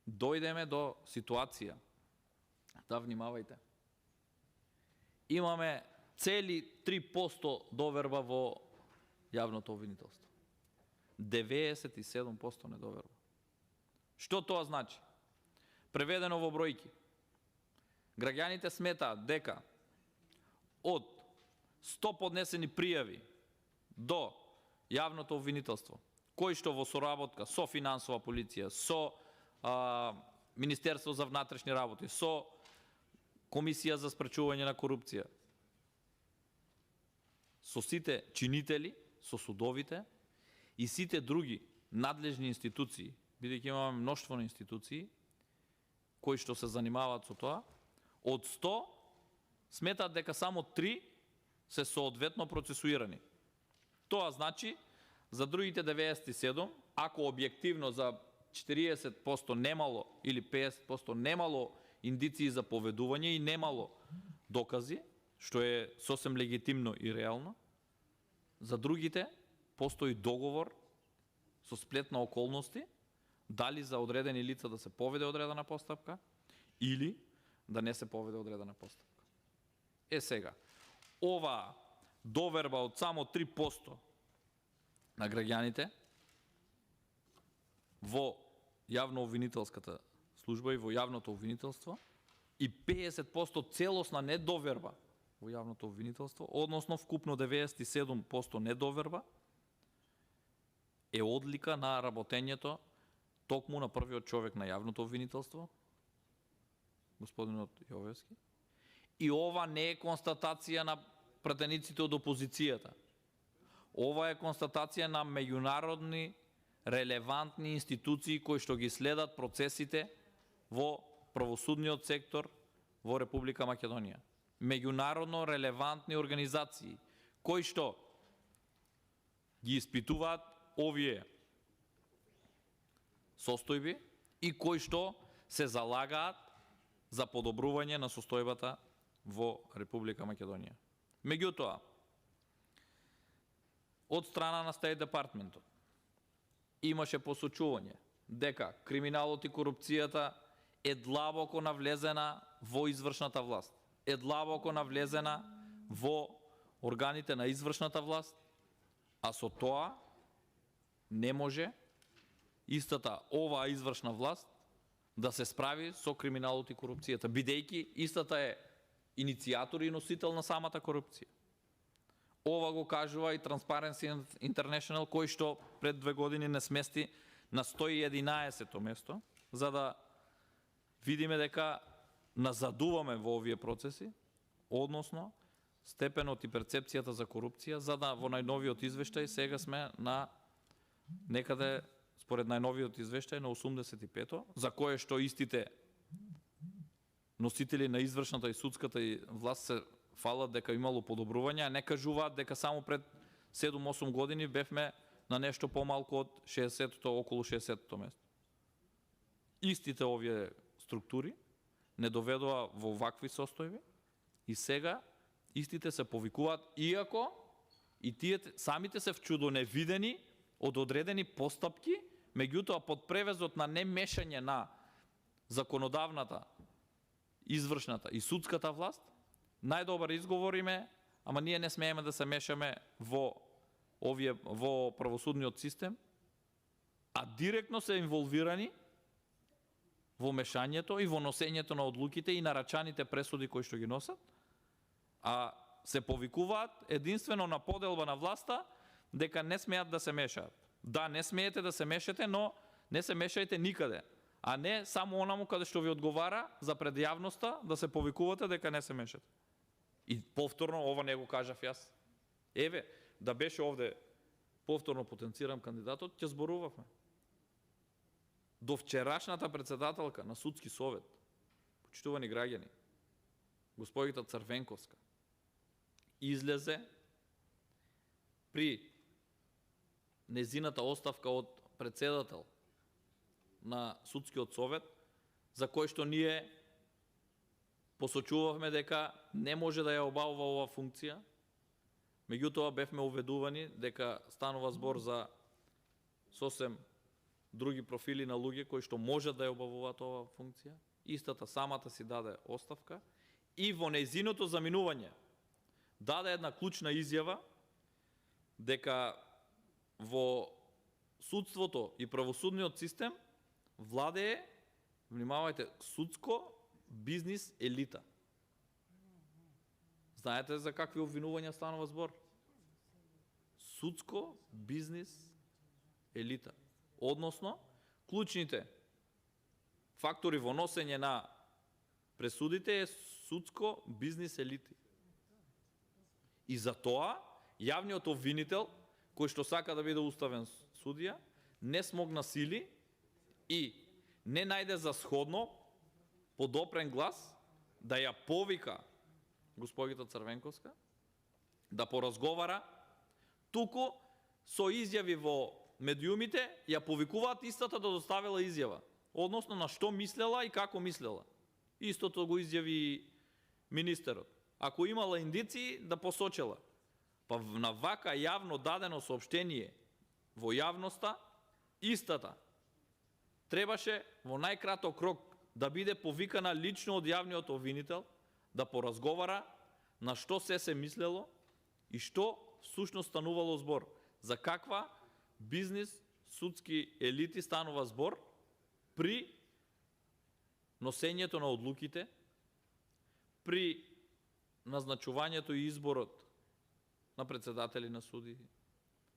дојдеме до ситуација, да внимавајте, имаме цели 3% доверба во јавното обвинителство. 97% недоверба. Што тоа значи? Преведено во бројки. Граѓаните сметаат дека од 100 поднесени пријави до јавното обвинителство, кои што во соработка со финансова полиција, со Министерство за внатрешни работи, со Комисија за спречување на корупција, со сите чинители, со судовите и сите други надлежни институции, бидејќи имаме мноштво на институции кои што се занимаваат со тоа, од 100 сметаат дека само 3 се соодветно процесуирани. Тоа значи за другите 97, ако објективно за 40% немало или 50% немало индиции за поведување и немало докази, што е сосем легитимно и реално, за другите постои договор со сплет на околности, дали за одредени лица да се поведе одредена постапка или да не се поведе одредена постапка. Сега, ова доверба од само 3% на граѓаните во јавно-обвинителската служба и во јавното обвинителство и 50% целосна недоверба во јавното обвинителство, односно вкупно 97% недоверба, е одлика на работењето токму на првиот човек на јавното обвинителство, господинот Јовевски. И ова не е констатација на пратениците од опозицијата. Ова е констатација на меѓународни релевантни институции кои што ги следат процесите во правосудниот сектор во Република Македонија. Меѓународно релевантни организации кои што ги испитуваат овие состојби и кои што се залагаат за подобрување на состојбата во Република Македонија. Меѓутоа, од страна на Стејт департментот имаше посочување дека криминалот и корупцијата е длабоко навлезена во извршната власт, е длабоко навлезена во органите на извршната власт, а со тоа не може истата оваа извршна власт да се справи со криминалот и корупцијата, бидејќи истата е иницијатор и носител на самата корупција. Ова го кажува и Transparency International, кој што пред 2 години не смести на 111-то место, за да видиме дека назадуваме во овие процеси, односно степенот и перцепцијата за корупција, за да во најновиот извештај сега сме на некаде, според најновиот извештај, на 85-то, за кое што истите носители на извршната и судската власт се фалат дека имало подобрување, а не кажуваат дека само пред 7-8 години бевме на нешто помалку од 60-то, околу 60-то место. Истите овие структури не доведоа во вакви состојби и сега истите се повикуваат, иако и тие самите се вчудоневидени од одредени постапки, меѓутоа под превезот на немешање на законодавната, извршната и судската власт, најдобар изговор им е, ама ние не смееме да се мешаме во правосудниот систем, а директно се инволвирани во мешањето и во носењето на одлуките и на рачаните пресуди кои што ги носат, а се повикуваат единствено на поделба на власта дека не смеат да се мешаат. Да, не смеете да се мешате, но не се мешајте никаде. А не само онаму каде што ви одговара за пред јавноста да се повикувате дека не се мешате. И повторно ова не го кажав јас. Еве, да беше овде повторно потенцирам кандидатот, ќе зборувавме. До вчерашната председателка на Судски совет, почитувани граѓани, господица Црвенковска, излезе при незината оставка од председател на Судскиот совет, за кој што ние посочувавме дека не може да ја обавува оваа функција. Меѓутоа бевме уведувани дека станува збор за сосем други профили на луѓе кои што можат да ја обавуваат оваа функција. Истата самата си даде оставка и во нејзиното заминување даде една клучна изјава дека во судството и правосудниот систем владее, внимавајте, судско бизнис елита. Знаете за какви обвинувања станува збор? Судско бизнис елита. Односно, клучните фактори во носење на пресудите е судско бизнис елити. И за тоа јавниот обвинител, кој што сака да биде уставен судија, не смогна сили и не најде за сходно подопрен глас да ја повика господица Црвенковска, да поразговара, туку со изјави во медиумите ја повикуваат истата да доставила изјава, односно на што мислела и како мислела. Истото го изјави министерот. Ако имала индиции, да посочела. Па на вака јавно дадено соопштение во јавноста, истата требаше во најкраток рок да биде повикана лично од јавниот обвинител, да поразговара на што се мислело и што всушност станувало збор. За каква бизнис судски елити станува збор при носењето на одлуките, при назначувањето и изборот на председатели на суди,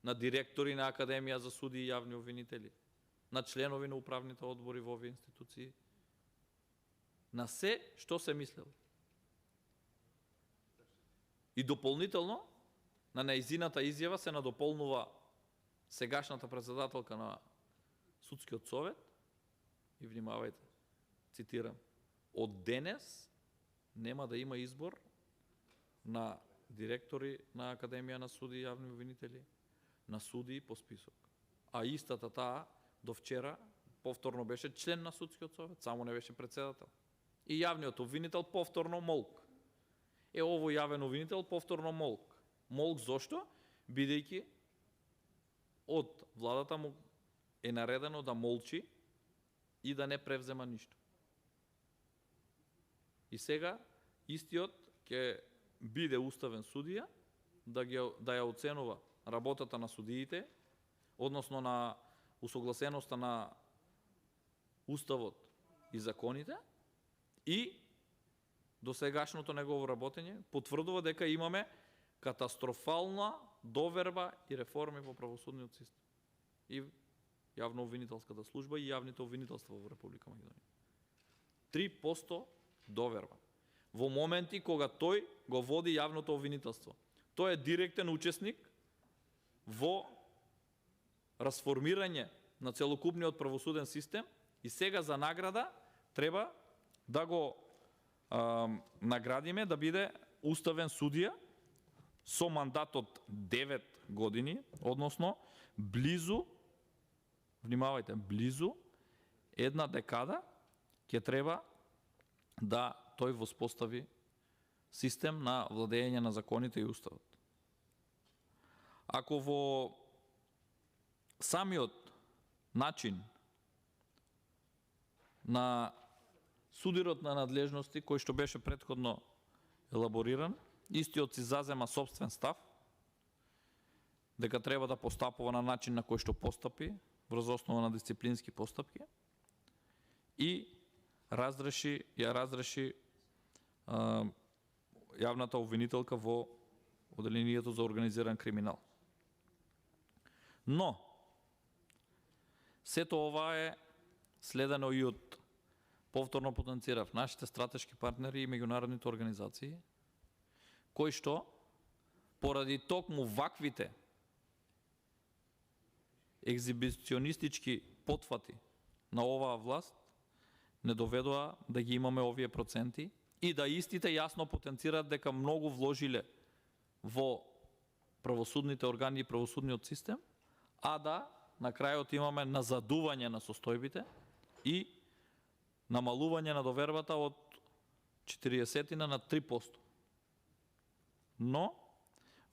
на директори на Академија за суди и јавни обвинители, на членови на управните одбори во овие институции, на се што се мислело. И дополнително, на нејзината изјава се надополнува сегашната председателка на Судскиот совет и внимавајте, цитирам, од денес нема да има избор на директори на Академија на суди и јавни обвинители, на суди по список. А истата таа до вчера повторно беше член на Судскиот совет, само не беше председател. И јавниот обвинител повторно молк. Овој јавен обвинител повторно молк. Молк зошто? Бидејќи од владата му е наредено да молчи и да не превзема ништо. И сега истиот ќе биде уставен судија да ја оценува работата на судиите, односно на усогласеноста на уставот и законите, и до сегашното негово работење потврдува дека имаме катастрофална доверба и реформи во правосудниот систем и јавно-обвинителската служба и јавните обвинителства во Република Македонија. 3% доверба. Во моменти кога тој го води јавното обвинителство. Тој е директен учесник во расформирање на целокупниот правосуден систем и сега за награда треба да го наградиме да биде уставен судија со мандат од 9 години, односно близу, внимавајте, близу една декада ќе треба да тој воспостави систем на владење на законите и уставот. Ако во самиот начин на судирот на надлежности, кој што беше претходно елабориран, истиот си зазема собствен став, дека треба да постапува на начин на кој што постапи, врз основа на дисциплински постапки, и ја разреши јавната обвинителка во Оделението за организиран криминал. Но, сето ова е следено и од, повторно потенцирав, нашите стратешки партнери и меѓународните организации, кои што, поради токму ваквите екзибиционистички потфати на оваа власт, не доведоа да ги имаме овие проценти и да истите јасно потенцираат дека многу вложиле во правосудните органи и правосудниот систем, а да на крајот имаме назадување на состојбите и намалување на довербата од 40 на 3%. Но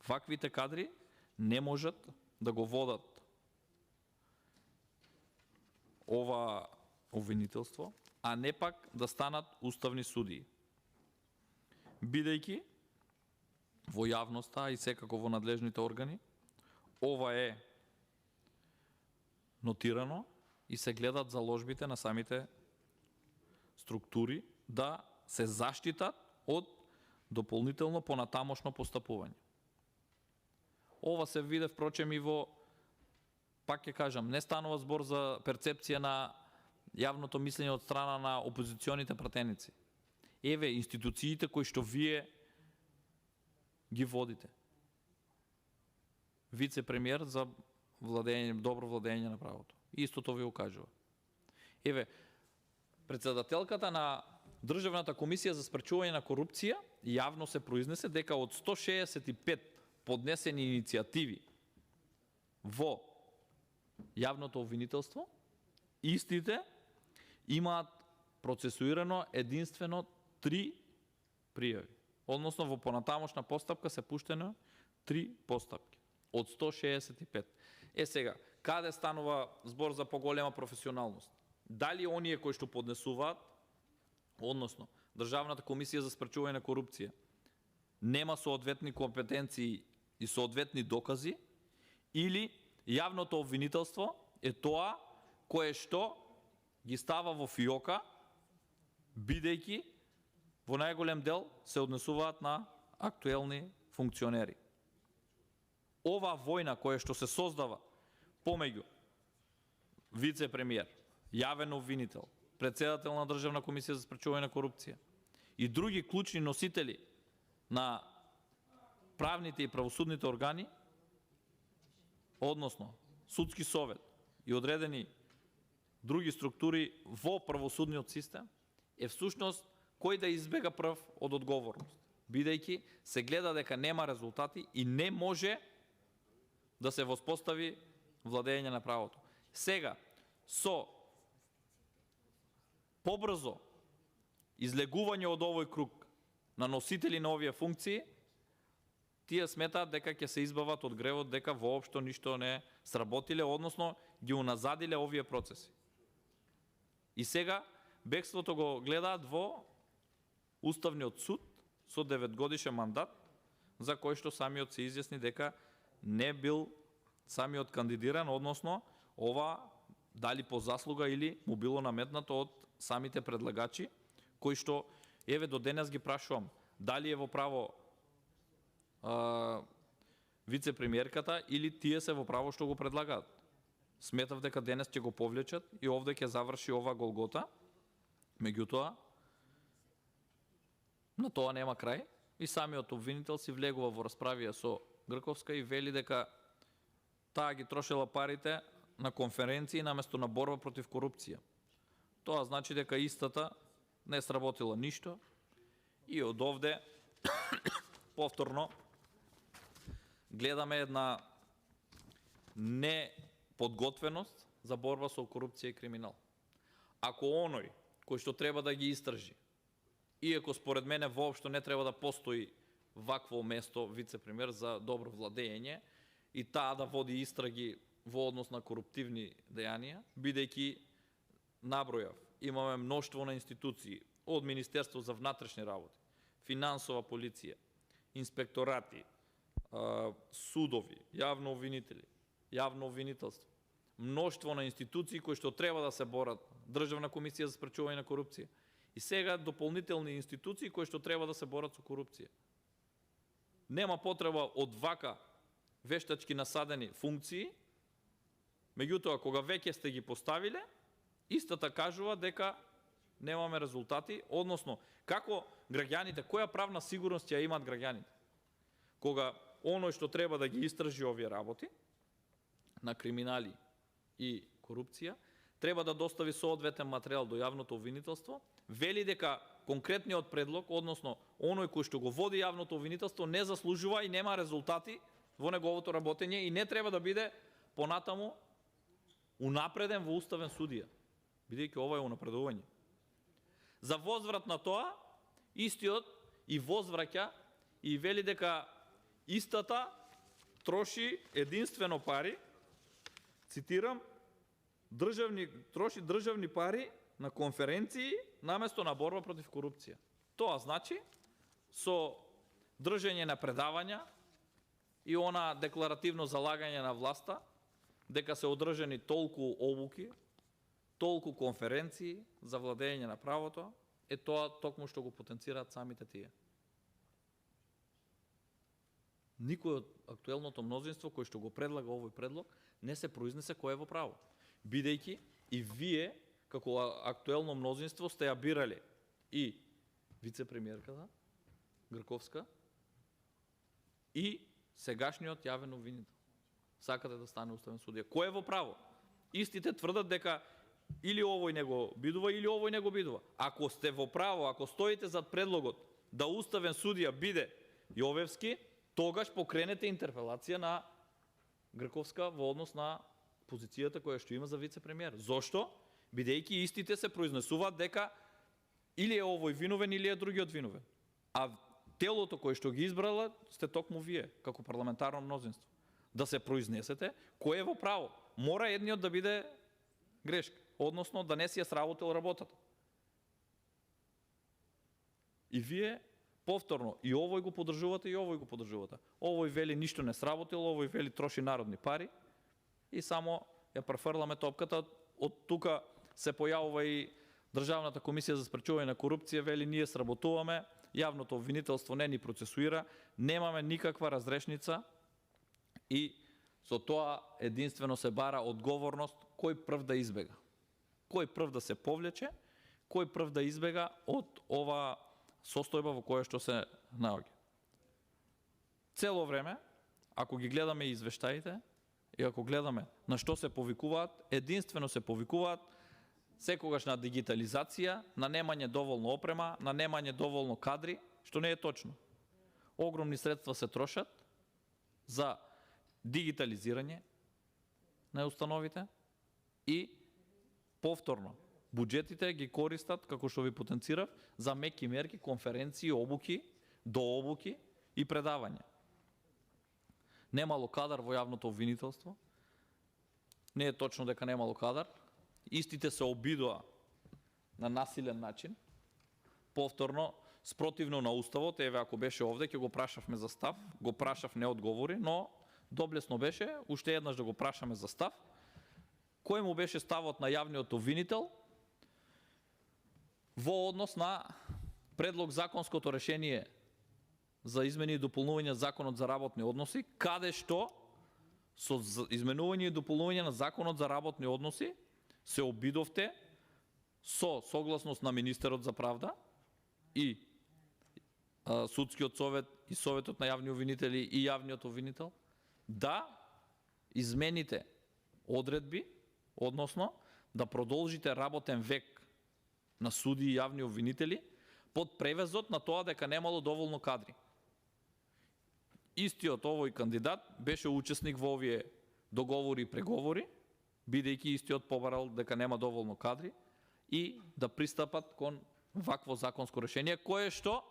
ваквите кадри не можат да го водат ова обвинителство, а не пак да станат уставни судии. Бидејќи во јавноста и секако во надлежните органи, ова е нотирано и се гледат заложбите на самите структури да се заштитат од дополнително понатамошно постапување. Ова се виде впрочем и во, пак ќе кажам, не станува збор за перцепција на јавното мислење од страна на опозиционите пратеници. Еве институциите кои што вие ги водите. Вице-премиер за добро владење на правото. Истото ви укажува. Еве, председателката на Државната комисија за спречување на корупција јавно се произнесе дека од 165 поднесени иницијативи во јавното обвинителство, истите имаат процесуирано единствено 3 пријави. Односно во понатамошна постапка се пуштено 3 постапки од 165. Сега, каде станува збор за поголема професионалност? Дали оние кои што поднесуваат, односно Државната комисија за спречување на корупција, нема соодветни компетенции и соодветни докази, или јавното обвинителство е тоа кое што ги става во фиока, бидејќи во најголем дел се однесуваат на актуелни функционери. Ова војна која што се создава помеѓу вице-премиер, јавен обвинител, председател на Државна комисија за спречување на корупција и други клучни носители на правните и правосудните органи, односно судски совет и одредени други структури во правосудниот систем, е всушност кој да избега прв од одговорност, бидејќи се гледа дека нема резултати и не може да се воспостави владење на правото. Сега, со побрзо излегување од овој круг на носители на овие функции, тие сметаат дека ќе се избават од гревот дека воопшто ништо не сработиле, односно ги уназадиле овие процеси. И сега бегството го гледаат во Уставниот суд со 9-годишен мандат, за кој што самиот се изјасни дека не бил самиот кандидиран, односно ова дали по заслуга или му било наметнато од самите предлагачи, кои што, еве до денес ги прашувам, дали е во право вице-премиерката или тие се во право што го предлагаат. Сметав дека денес ќе го повлечат и овде ќе заврши ова голгота, меѓутоа, на тоа нема крај и самиот обвинител си влегува во расправија со Грковска и вели дека таа ги трошела парите на конференции наместо на борба против корупција. Тоа значи дека истата не сработила ништо и од овде повторно гледаме една неподготвеност за борба со корупција и криминал. Ако оној кој што треба да ги истражи, иако според мене воопшто не треба да постои вакво место вице-премиер за добро владење и таа да води истраги во однос на коруптивни дејанија, бидејќи набројав, имаме мноштво на институции, од Министерство за внатрешни работи, финансова полиција, инспекторати, судови, јавно обвинители, јавно обвинителство, мноштво на институции кои што треба да се борат, Државна комисија за спречување на корупција, и сега дополнителни институции кои што треба да се борат со корупција. Нема потреба од вака вештачки насадени функции Меѓутоа, кога веќе сте ги поставиле, истата кажува дека немаме резултати, односно, како граѓаните, која правна сигурност ја имаат граѓаните? Кога оној што треба да ги истражи овие работи на криминали и корупција, треба да достави соодветен материјал до јавното обвинителство, вели дека конкретниот предлог, односно оној кој што го води јавното обвинителство, не заслужува и нема резултати во неговото работење и не треба да биде понатаму унапреден во уставен судија, бидејќи ова е унапредување. За возврат на тоа, истиот и возвраќа и вели дека истата троши единствено пари, цитирам, троши државни пари на конференции наместо на борба против корупција. Тоа значи со држење на предавања и она декларативно залагање на власта дека се одржани толку обуки, толку конференции за владење на правото, е тоа токму што го потенцираат самите тие. Никој од актуелното мнозинство кој што го предлага овој предлог не се произнесе кој е во право, бидејќи и вие како актуелно мнозинство сте ја бирали и вице-премиерката Грковска и сегашниот јавен обвинител. Сакате да стане уставен судија. Кој е во право? Истите тврдат дека или овој не го бидува, или овој не го бидува. Ако сте во право, ако стоите зад предлогот да уставен судија биде Јовевски, тогаш покренете интерпелација на Грковска во однос на позицијата која што има за вице-премиер. Зошто? Бидејќи истите се произнесуваат дека или е овој виновен, или е другиот виновен. А телото кое што ги избрала сте токму вие, како парламентарно мнозинство. Да се произнесете кој е во право. Мора едниот да биде грешка, односно да не си ја сработил работата. И вие повторно и овој го поддржувате, и овој го поддржувате. Овој вели ништо не сработил, овој вели троши народни пари и само ја префрламе топката. Од тука се појавува и Државната комисија за спречување на корупција, вели ние сработуваме, јавното обвинителство не ни процесуира, немаме никаква разрешница и со тоа единствено се бара одговорност кој прв да избега. Кој прв да се повлече, кој прв да избега од ова состојба во која што се наоѓа. Цело време, ако ги гледаме извештаите и ако гледаме на што се повикуваат, единствено се повикуваат секогаш на дигитализација, на немање доволно опрема, на немање доволно кадри, што не е точно. Огромни средства се трошат за дигитализирање на установите и повторно буџетите ги користат, како што ви потенцирав, за меки мерки, конференции, обуки, дообуки и предавања. Немало кадар во јавното обвинителство. Не е точно дека немало кадар. Истите се обидоа на насилен начин. Повторно, спротивно на уставот, еве ако беше овде, ќе го прашавме за став, го прашав, не одговори, но доблесно беше уште еднаш да го прашаме за став. Кој му беше ставот на јавниот обвинител во однос на предлог законското решение за измени и дополнување Законот за работни односи, каде што со изменување и дополнување на Законот за работни односи се обидовте со согласност на министерот за правда и судскиот совет и советот на јавни обвинители и јавниот обвинител да измените одредби, односно да продолжите работен век на суди и јавни обвинители под превезот на тоа дека немало доволно кадри. Истиот овој кандидат беше учесник во овие договори и преговори, бидејќи истиот побарал дека нема доволно кадри и да пристапат кон вакво законско решение, кое што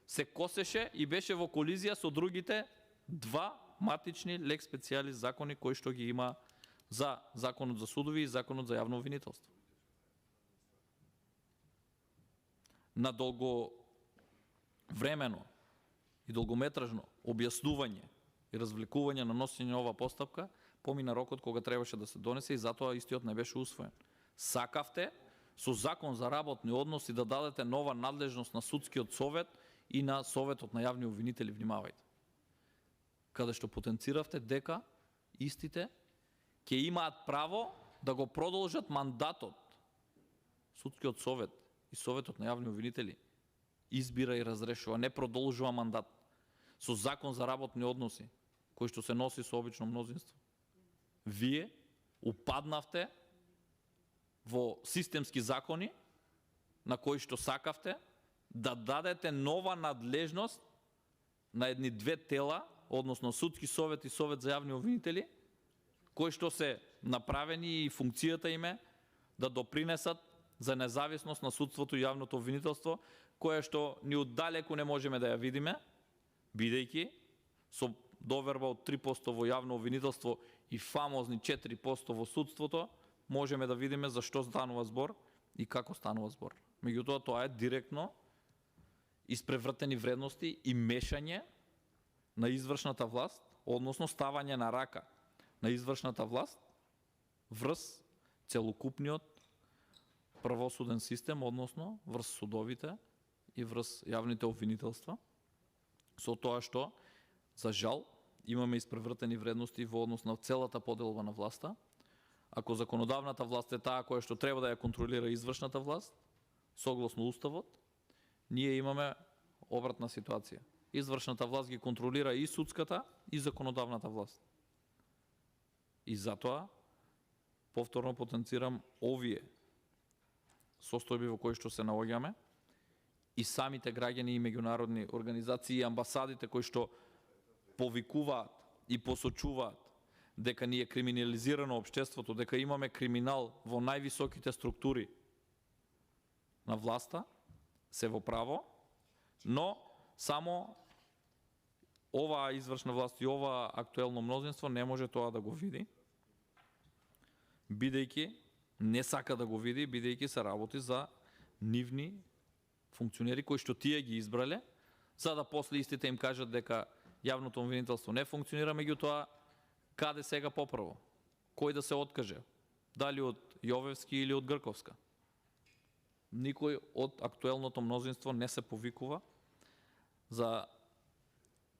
се косеше и беше во колизија со другите два матични лек специјалис закони кои што ги има за Законот за судови и Законот за јавно обвинителство. На долговремено и долгометражно објаснување и развлекување на носење ова постапка помина рокот кога требаше да се донесе и затоа истиот не беше усвоен. Сакавте со Закон за работни односи да дадете нова надлежност на судскиот совет и на Советот на јавни обвинители, внимавајте. Каде што потенциравте дека истите ќе имаат право да го продолжат мандатот. Судскиот совет и Советот на јавни обвинители избира и разрешува, не продолжува мандат со закон за работни односи, кој што се носи со обично мнозинство. Вие упаднавте во системски закони на кои што сакавте да дадете нова надлежност на едни две тела, односно Судски совет и Совет за јавни обвинители, кои што се направени и функцијата им е да допринесат за независност на судството и јавното обвинителство, која што ни оддалеку не можеме да ја видиме, бидејќи со доверба од 3% во јавно обвинителство и фамозни 4% во судството, можеме да видиме за што станува збор и како станува збор. Меѓутоа, тоа е директно испревртени вредности и мешање на извршната власт, односно ставање на рака на извршната власт врз целокупниот правосуден систем, односно врз судовите и врз јавните обвинителства, со тоа што, за жал, имаме испревртени вредности во однос на целата поделба на власта. Ако законодавната власт е таа која што треба да ја контролира извршната власт, согласно Уставот, ние имаме обратна ситуација. Извршната власт ги контролира и судската, и законодавната власт. И затоа, повторно потенцирам овие состојби во кои што се наоѓаме, и самите граѓани и меѓународни организации и амбасадите кои што повикуваат и посочуваат дека ни е криминализирано општеството, дека имаме криминал во највисоките структури на власта, се во право, но само оваа извршна власт и оваа актуелно мнозинство не може тоа да го види, бидејќи не сака да го види, бидејќи се работи за нивни функционери кои што тие ги избрале, за да после истите им кажат дека јавното обвинителство не функционира, меѓутоа каде сега поправо? Кој да се откаже? Дали од Јовевски или од Грковска? Никој од актуелното мнозинство не се повикува за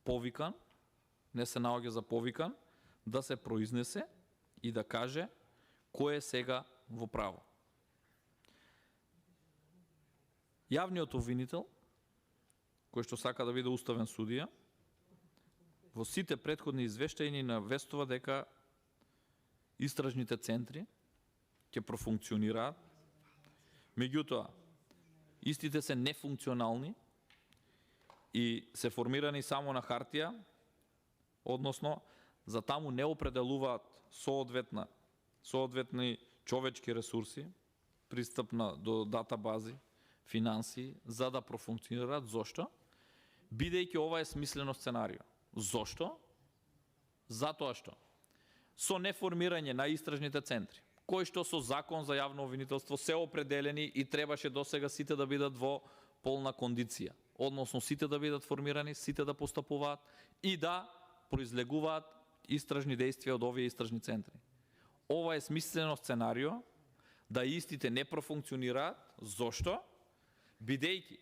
повикан, не се наоѓа за повикан да се произнесе и да каже кој е сега во право. Јавниот обвинител, кој што сака да биде уставен судија, во сите претходни извештајни навестува дека истражните центри ќе профункционираат, меѓутоа истите се нефункционални и се формирани само на хартија, односно за таму не определуваат соодветни човечки ресурси, пристап до датабази, финанси, за да профункционираат. Зошто? Бидејќи ова е смислено сценарио. Зошто? Затоа што со неформирање на истражните центри, кои што со закон за јавно обвинителство се определени и требаше досега сите да бидат во полна кондиција, односно сите да бидат формирани, сите да постапуваат и да произлегуваат истражни действија од овие истражни центри. Ова е смислено сценарио да истите не профункционираат. Зошто? Бидејќи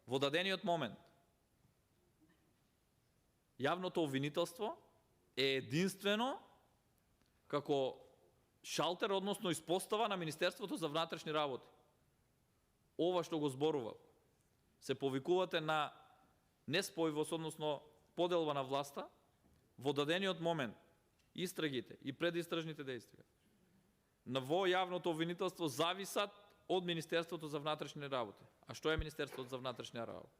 во дадениот момент јавното обвинителство е единствено како шалтер, односно испостава на Министерството за внатрешни работи. Ова што го зборував, се повикувате на неспојивост, односно поделба на власта, во дадениот момент истрагите и предистражните действија во јавното обвинителство зависат од Министерството за внатрешни работи. А што е Министерството за внатрешни работи?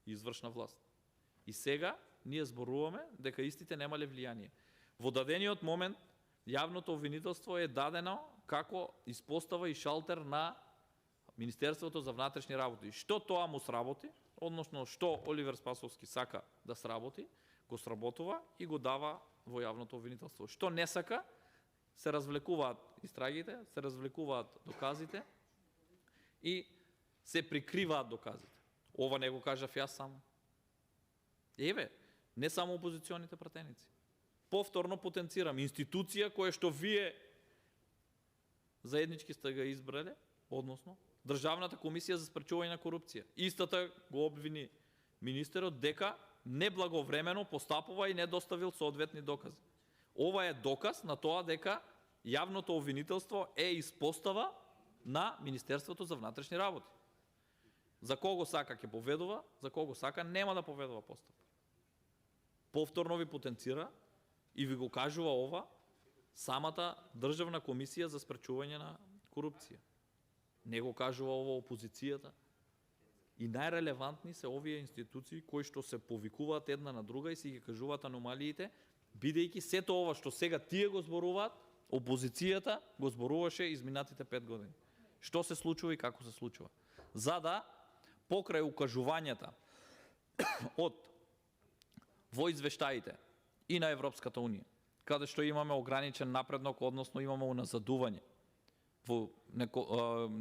Извршна власт. И сега ние зборуваме дека истите немале влијание. Во дадениот момент јавното обвинителство е дадено како испостава и шалтер на Министерството за внатрешни работи. Што тоа му сработи, односно што Оливер Спасовски сака да сработи, го сработува и го дава во јавното обвинителство. Што не сака, се развлекуваат истрагите, се развлекуваат доказите и се прикриваат доказите. Ова не го кажав јас само. Еве, не само опозиционите пратеници. Повторно потенцирам, институција која што вие заеднички сте ga избрале, односно Државната комисија за спречување на корупција. Истата го обвини министерот дека неблаговремено постапува и не доставил соодветни докази. Ова е доказ на тоа дека јавното обвинителство е испостава на Министерството за внатрешни работи. За кого сака ќе поведува, за кого сака нема да поведува постапка. Повторно ви потенцира и ви го кажува ова самата Државна комисија за спречување на корупција. Не го кажува ова опозицијата. И најрелевантни се овие институции кои што се повикуваат една на друга и си ги кажуваат аномалиите, бидејќи сето ова што сега тие го зборуваат, опозицијата го зборуваше изминатите 5 години. Што се случува и како се случува. За да покрај укажувањата во извештаите и на Европската унија, каде што имаме ограничен напредок, односно имаме уназадување во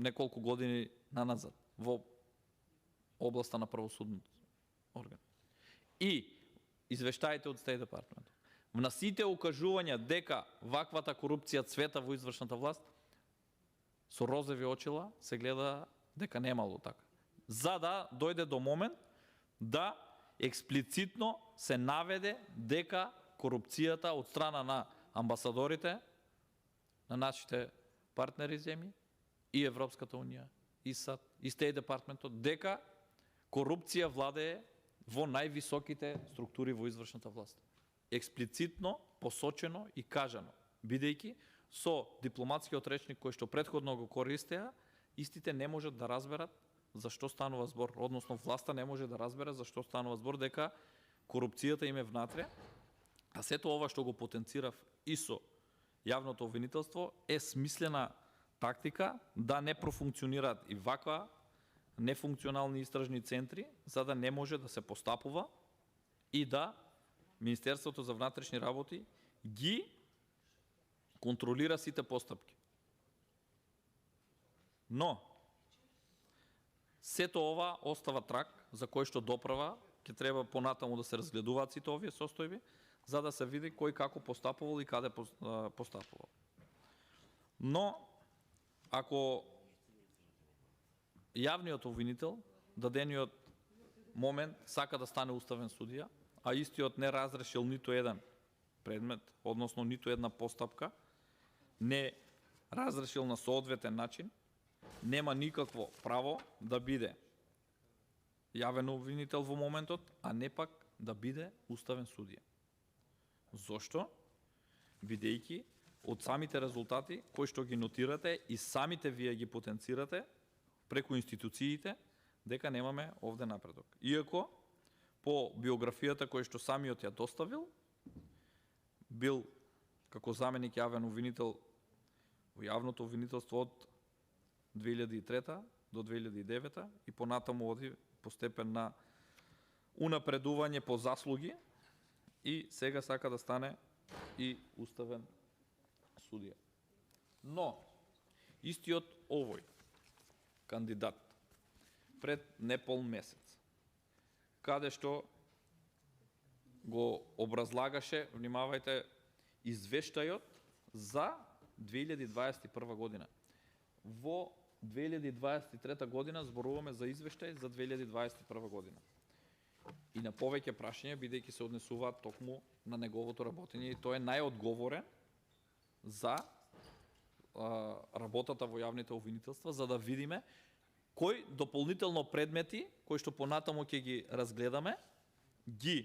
неколку години наназад во областа на правосудниот орган. И извештаите од State Department. На сите укажувања дека ваквата корупција цвета во извршната власт, со розови очила се гледа дека немало така. За да дојде до момент да експлицитно се наведе дека корупцијата од страна на амбасадорите на нашите партнери земји и Европската унија, и САД, и State Department, дека корупција владее во највисоките структури во извршната власт. Експлицитно посочено и кажано, бидејќи со дипломатскиот речник кој што претходно го користеа, истите не можат да разберат за што станува збор, односно власта не може да разбере за што станува збор, дека корупцијата им е внатре, а сето ова што го потенцирав и со јавното обвинителство е смислена тактика да не профункционираат и ваква нефункционални истражни центри, за да не може да се постапува и да Министерството за внатрешни работи ги контролира сите постапки. Но сето ова остава трак за кој што доправа, ќе треба понатаму да се разгледуваат сите овие состојби, за да се види кој како постапувал и каде постапувал. Но ако јавниот обвинител дадениот момент сака да стане уставен судија, а истиот не разрешил ниту еден предмет, односно ниту една постапка, не разрешил на соодветен начин, нема никакво право да биде јавен обвинител во моментот, а не пак да биде уставен судија. Зошто? Бидејќи од самите резултати кои што ги нотирате и самите вие ги потенцирате преку институциите, дека немаме овде напредок. Иако по биографијата кој што самиот ја доставил, бил како заменик јавен обвинител во јавното обвинителство од 2003 до 2009 и понатаму оди по степен на унапредување по заслуги и сега сака да стане и уставен судија. Но истиот овој кандидат пред непол месец, каде што го образлагаше, внимавајте, извештајот за 2021 година. Во 2023 година зборуваме за извештај за 2021 година. И на повеќе прашања, бидејќи се однесуваат токму на неговото работење, и тој е најодговорен за работата во јавните обвинителства, за да видиме кои дополнително предмети, кои што понатаму ќе ги разгледаме, ги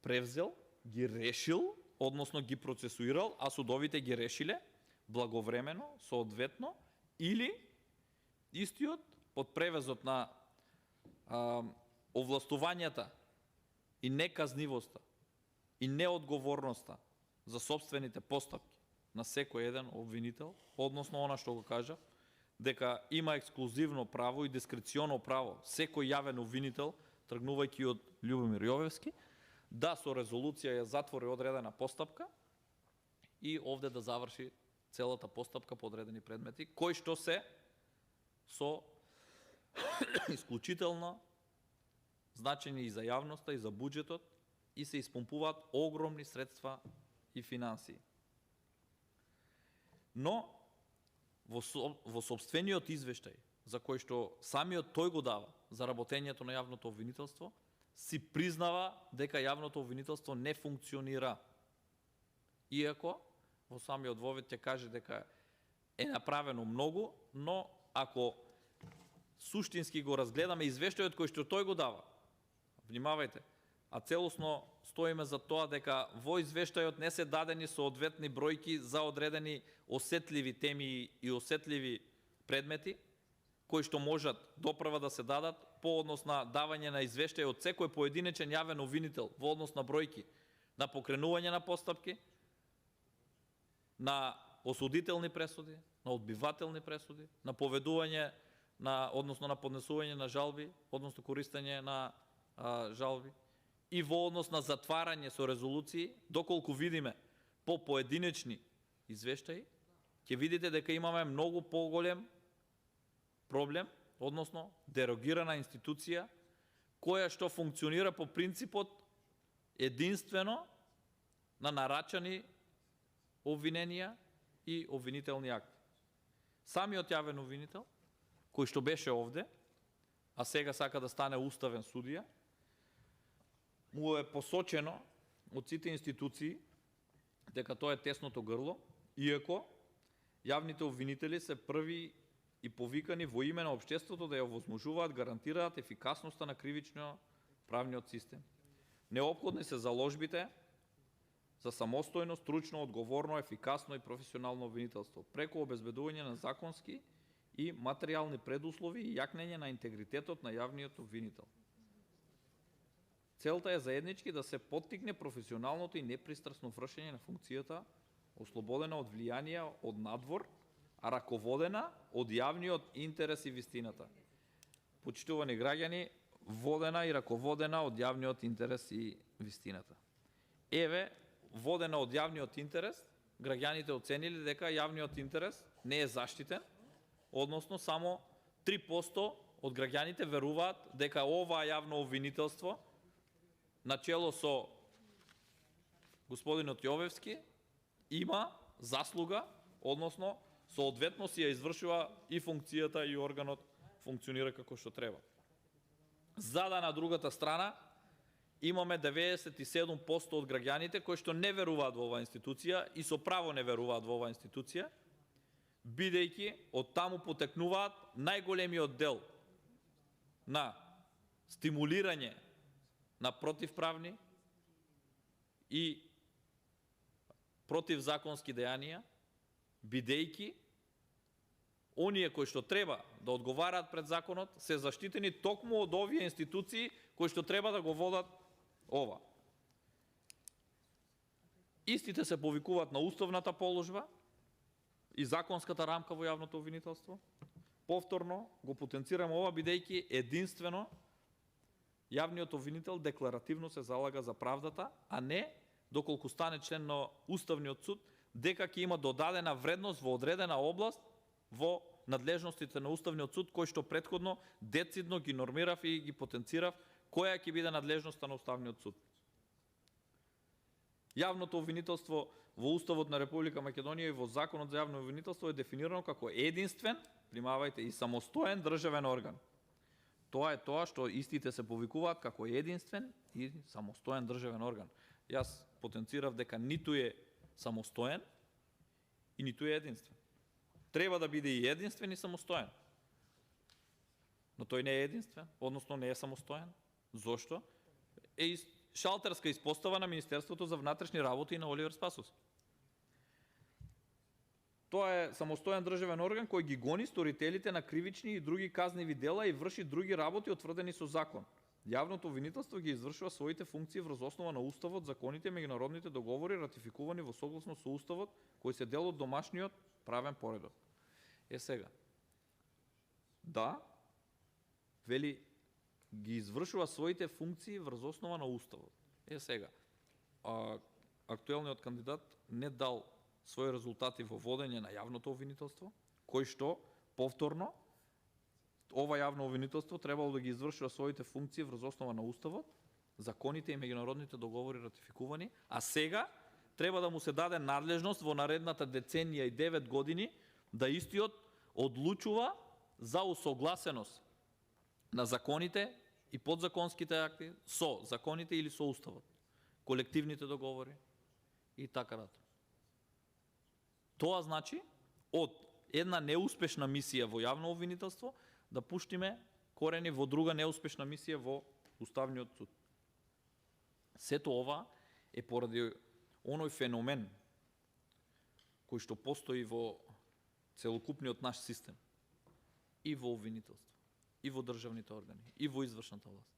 превзел, ги решил, односно ги процесуирал, а судовите ги решиле благовремено, соодветно, или истиот под превезот на овластувањата и неказнивоста и неодговорноста за собствените постапки на секој еден обвинител, односно она што го кажа, дека има ексклузивно право и дискреционо право секој јавен обвинител, тргнувајќи од Љубомир Јовевски, да со резолуција ја затвори одредена постапка и овде да заврши целата постапка по одредени предмети, кои што се со исклучително значење и за јавноста, и за буџетот, и се испомпуваат огромни средства и финансии. Но во сопствениот извештај, за кој што самиот тој го дава за работењето на јавното обвинителство, си признава дека јавното обвинителство не функционира. Иако во самиот вовед ќе каже дека е направено многу, но ако суштински го разгледаме извештајот кој што тој го дава, внимавајте, а целосно стоиме за тоа дека во извештајот не се дадени соодветни бројки за одредени осетливи теми и осетливи предмети, кои што можат допрва да се дадат по однос на давање на извештај од секој поединечен јавен обвинител во однос на бројки на покренување на постапки, на осудителни пресуди, на одбивателни пресуди, на поведување односно на поднесување на жалби, односно користење на жалби, и во однос на затварање со резолуции, доколку видиме по поединечни извештаи, ќе видите дека имаме многу поголем проблем, односно дерогирана институција, која што функционира по принципот единствено на нарачани обвиненија и обвинителни акти. Самиот јавен обвинител, кој што беше овде, а сега сака да стане уставен судија, му е посочено од сите институции дека тоа е тесното грло, иако јавните обвинители се први и повикани во име на општеството да ја овозможуваат, гарантираат ефикасноста на кривично правниот систем. Неопходни се заложбите за самостојно, стручно, одговорно, ефикасно и професионално обвинителство, преку обезбедување на законски и материјални предуслови и јакнење на интегритетот на јавниот обвинител. Целта е заеднички да се поттикне професионалното и непристрасно вршење на функцијата, ослободена од влијанија од надвор, а раководена од јавниот интерес и вистината. Почитувани граѓани, водена и раководена од јавниот интерес и вистината. Еве, водена од јавниот интерес, граѓаните оценили дека јавниот интерес не е заштитен, односно само 3% од граѓаните веруваат дека оваа јавно обвинителство начело со господинот Јовевски има заслуга, односно соодветно си ја извршува и функцијата и органот функционира како што треба. За да на другата страна имаме 97% од граѓаните кои што не веруваат во оваа институција и со право не веруваат во оваа институција, бидејќи од таму потекнуваат најголемиот дел на стимулирање на противправни и противзаконски дејанија, бидејќи оние кои што треба да одговараат пред законот се заштитени токму од овие институции кои што треба да го водат ова. Истите се повикуваат на уставната положба и законската рамка во јавното обвинителство. Повторно го потенцирам ова бидејќи единствено јавниот обвинител декларативно се залага за правдата, а не доколку стане член на Уставниот суд дека ќе има додадена вредност во одредена област во надлежностите на Уставниот суд, кој што претходно децидно ги нормирав и ги потенцирав која ќе биде надлежноста на Уставниот суд. Јавното обвинителство во Уставот на Република Македонија и во Законот за јавно обвинителство е дефинирано како единствен, внимавајте, и самостоен државен орган. Тоа е тоа што истите се повикуваат како единствен и самостоен државен орган. Јас потенцирав дека ниту е самостоен и ниту е единствен. Треба да биде и единствен и самостоен. Но тој не е единствен, односно не е самостоен. Зошто? Е шалтерска испостава на Министерството за внатрешни работи и на Оливер Спасовски. Тоа е самостоен државен орган кој ги гони сторителите на кривични и други казниви дела и врши други работи утврдени со закон. Јавното обвинителство ги извршува своите функции врз основа на Уставот, законите и меѓународните договори ратификувани во согласно со Уставот, кои се дел од домашниот правен поредок. Сега. Да, вели, ги извршува своите функции врз основа на Уставот. Сега. Актуелниот кандидат не дал своји резултати во водење на јавното обвинителство, кој што, повторно, ова јавно обвинителство требало да ги извршува своите функции врз основа на Уставот, законите и меѓународните договори ратификувани, а сега треба да му се даде надлежност во наредната деценија и 9 години да истиот одлучува за усогласеност на законите и подзаконските акти со законите или со Уставот, колективните договори и така натаму. Тоа значи од една неуспешна мисија во јавно обвинителство да пуштиме корени во друга неуспешна мисија во Уставниот суд. Сето ова е поради оној феномен кој што постои во целокупниот наш систем, и во обвинителство, и во државните органи, и во извршната власт.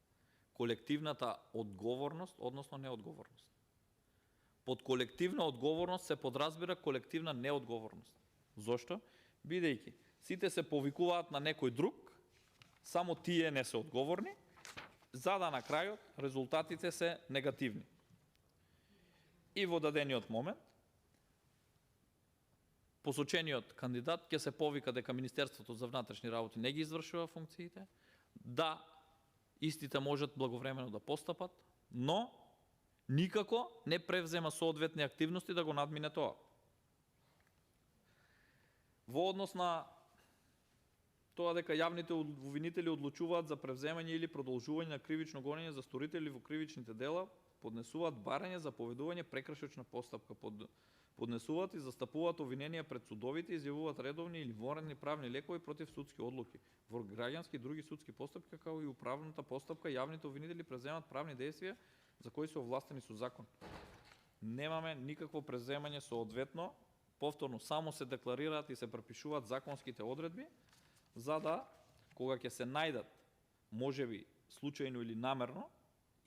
Колективната одговорност, односно неодговорност. Под колективна одговорност се подразбира колективна неодговорност. Зошто? Бидејќи сите се повикуваат на некој друг, само тие не се одговорни, за да на крајот резултатите се негативни. И во дадениот момент посочениот кандидат ќе се повика дека Министерството за внатрешни работи не ги извршува функциите, да истите можат благовремено да постапат, но никако не превзема соодветни активности да го надмине тоа. Во однос на тоа дека јавните обвинители одлучуваат за превземање или продолжување на кривично гонење за сторители во кривичните дела, поднесуваат барање за поведување прекршечна постапка, поднесуваат и застапуваат обвиненија пред судовите, изјавуваат редовни или вонредни правни лекови против судски одлуки. Во граѓански и други судски постапки, како и управната постапка, јавните обвинители преземаат правни действија за кои се овластени со закон. Немаме никакво преземање соодветно, повторно само се декларираат и се препишуваат законските одредби, за да, кога ќе се најдат, можеби случајно или намерно,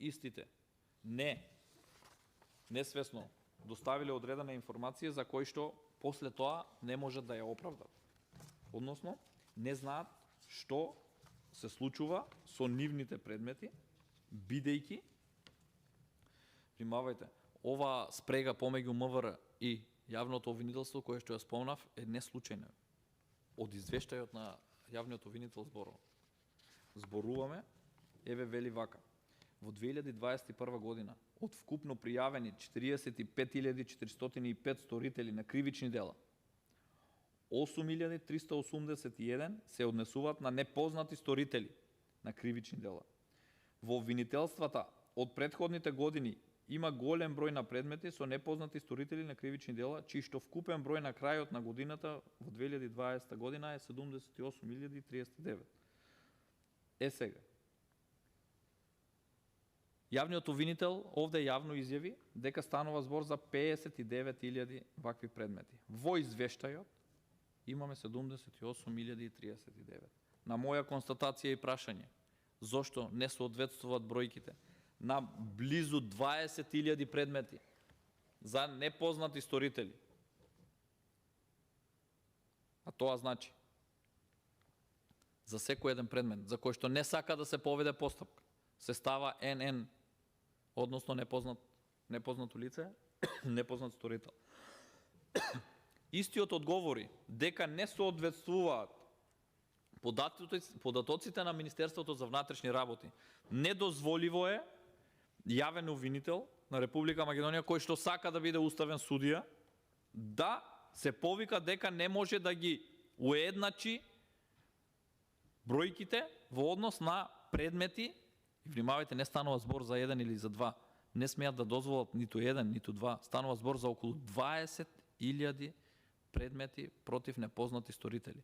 истите несвесно доставиле одредена информација за кој што после тоа не можат да ја оправдат. Односно, не знаат што се случува со нивните предмети, бидејќи, внимавајте, ова спрега помеѓу МВР и јавното обвинителство, кое што ја спомнав, е неслучајна. Од извештајот на јавниот обвинител зборуваме, еве вели вака. Во 2021 година од вкупно пријавени 45.405 сторители на кривични дела, 8.381 се однесуваат на непознати сторители на кривични дела. Во обвинителствата од претходните години има голем број на предмети со непознати сторители на кривични дела, чиј што вкупен број на крајот на годината во 2020 година е 78.039. Сега, јавниот обвинител овде јавно изјави дека станува збор за 59.000 вакви предмети. Во извештајот имаме 78.039. На моја констатација и прашање, зошто не соодветствуваат бројките на близу 20.000 предмети за непознати сторители? А тоа значи, за секој еден предмет, за кој што не сака да се поведе постапка, се става НН, односно непознато лице, непознат сторител. Истиот одговори дека не соодветствуваат податоците на Министерството за внатрешни работи. Недозволиво е јавен обвинител на Република Македонија, кој што сака да биде уставен судија, да се повика дека не може да ги уедначи бројките во однос на предмети. И внимавајте, не станува збор за еден или за два. Не смеат да дозволат ниту еден, ниту два. Станува збор за околу 20.000 предмети против непознати сторители.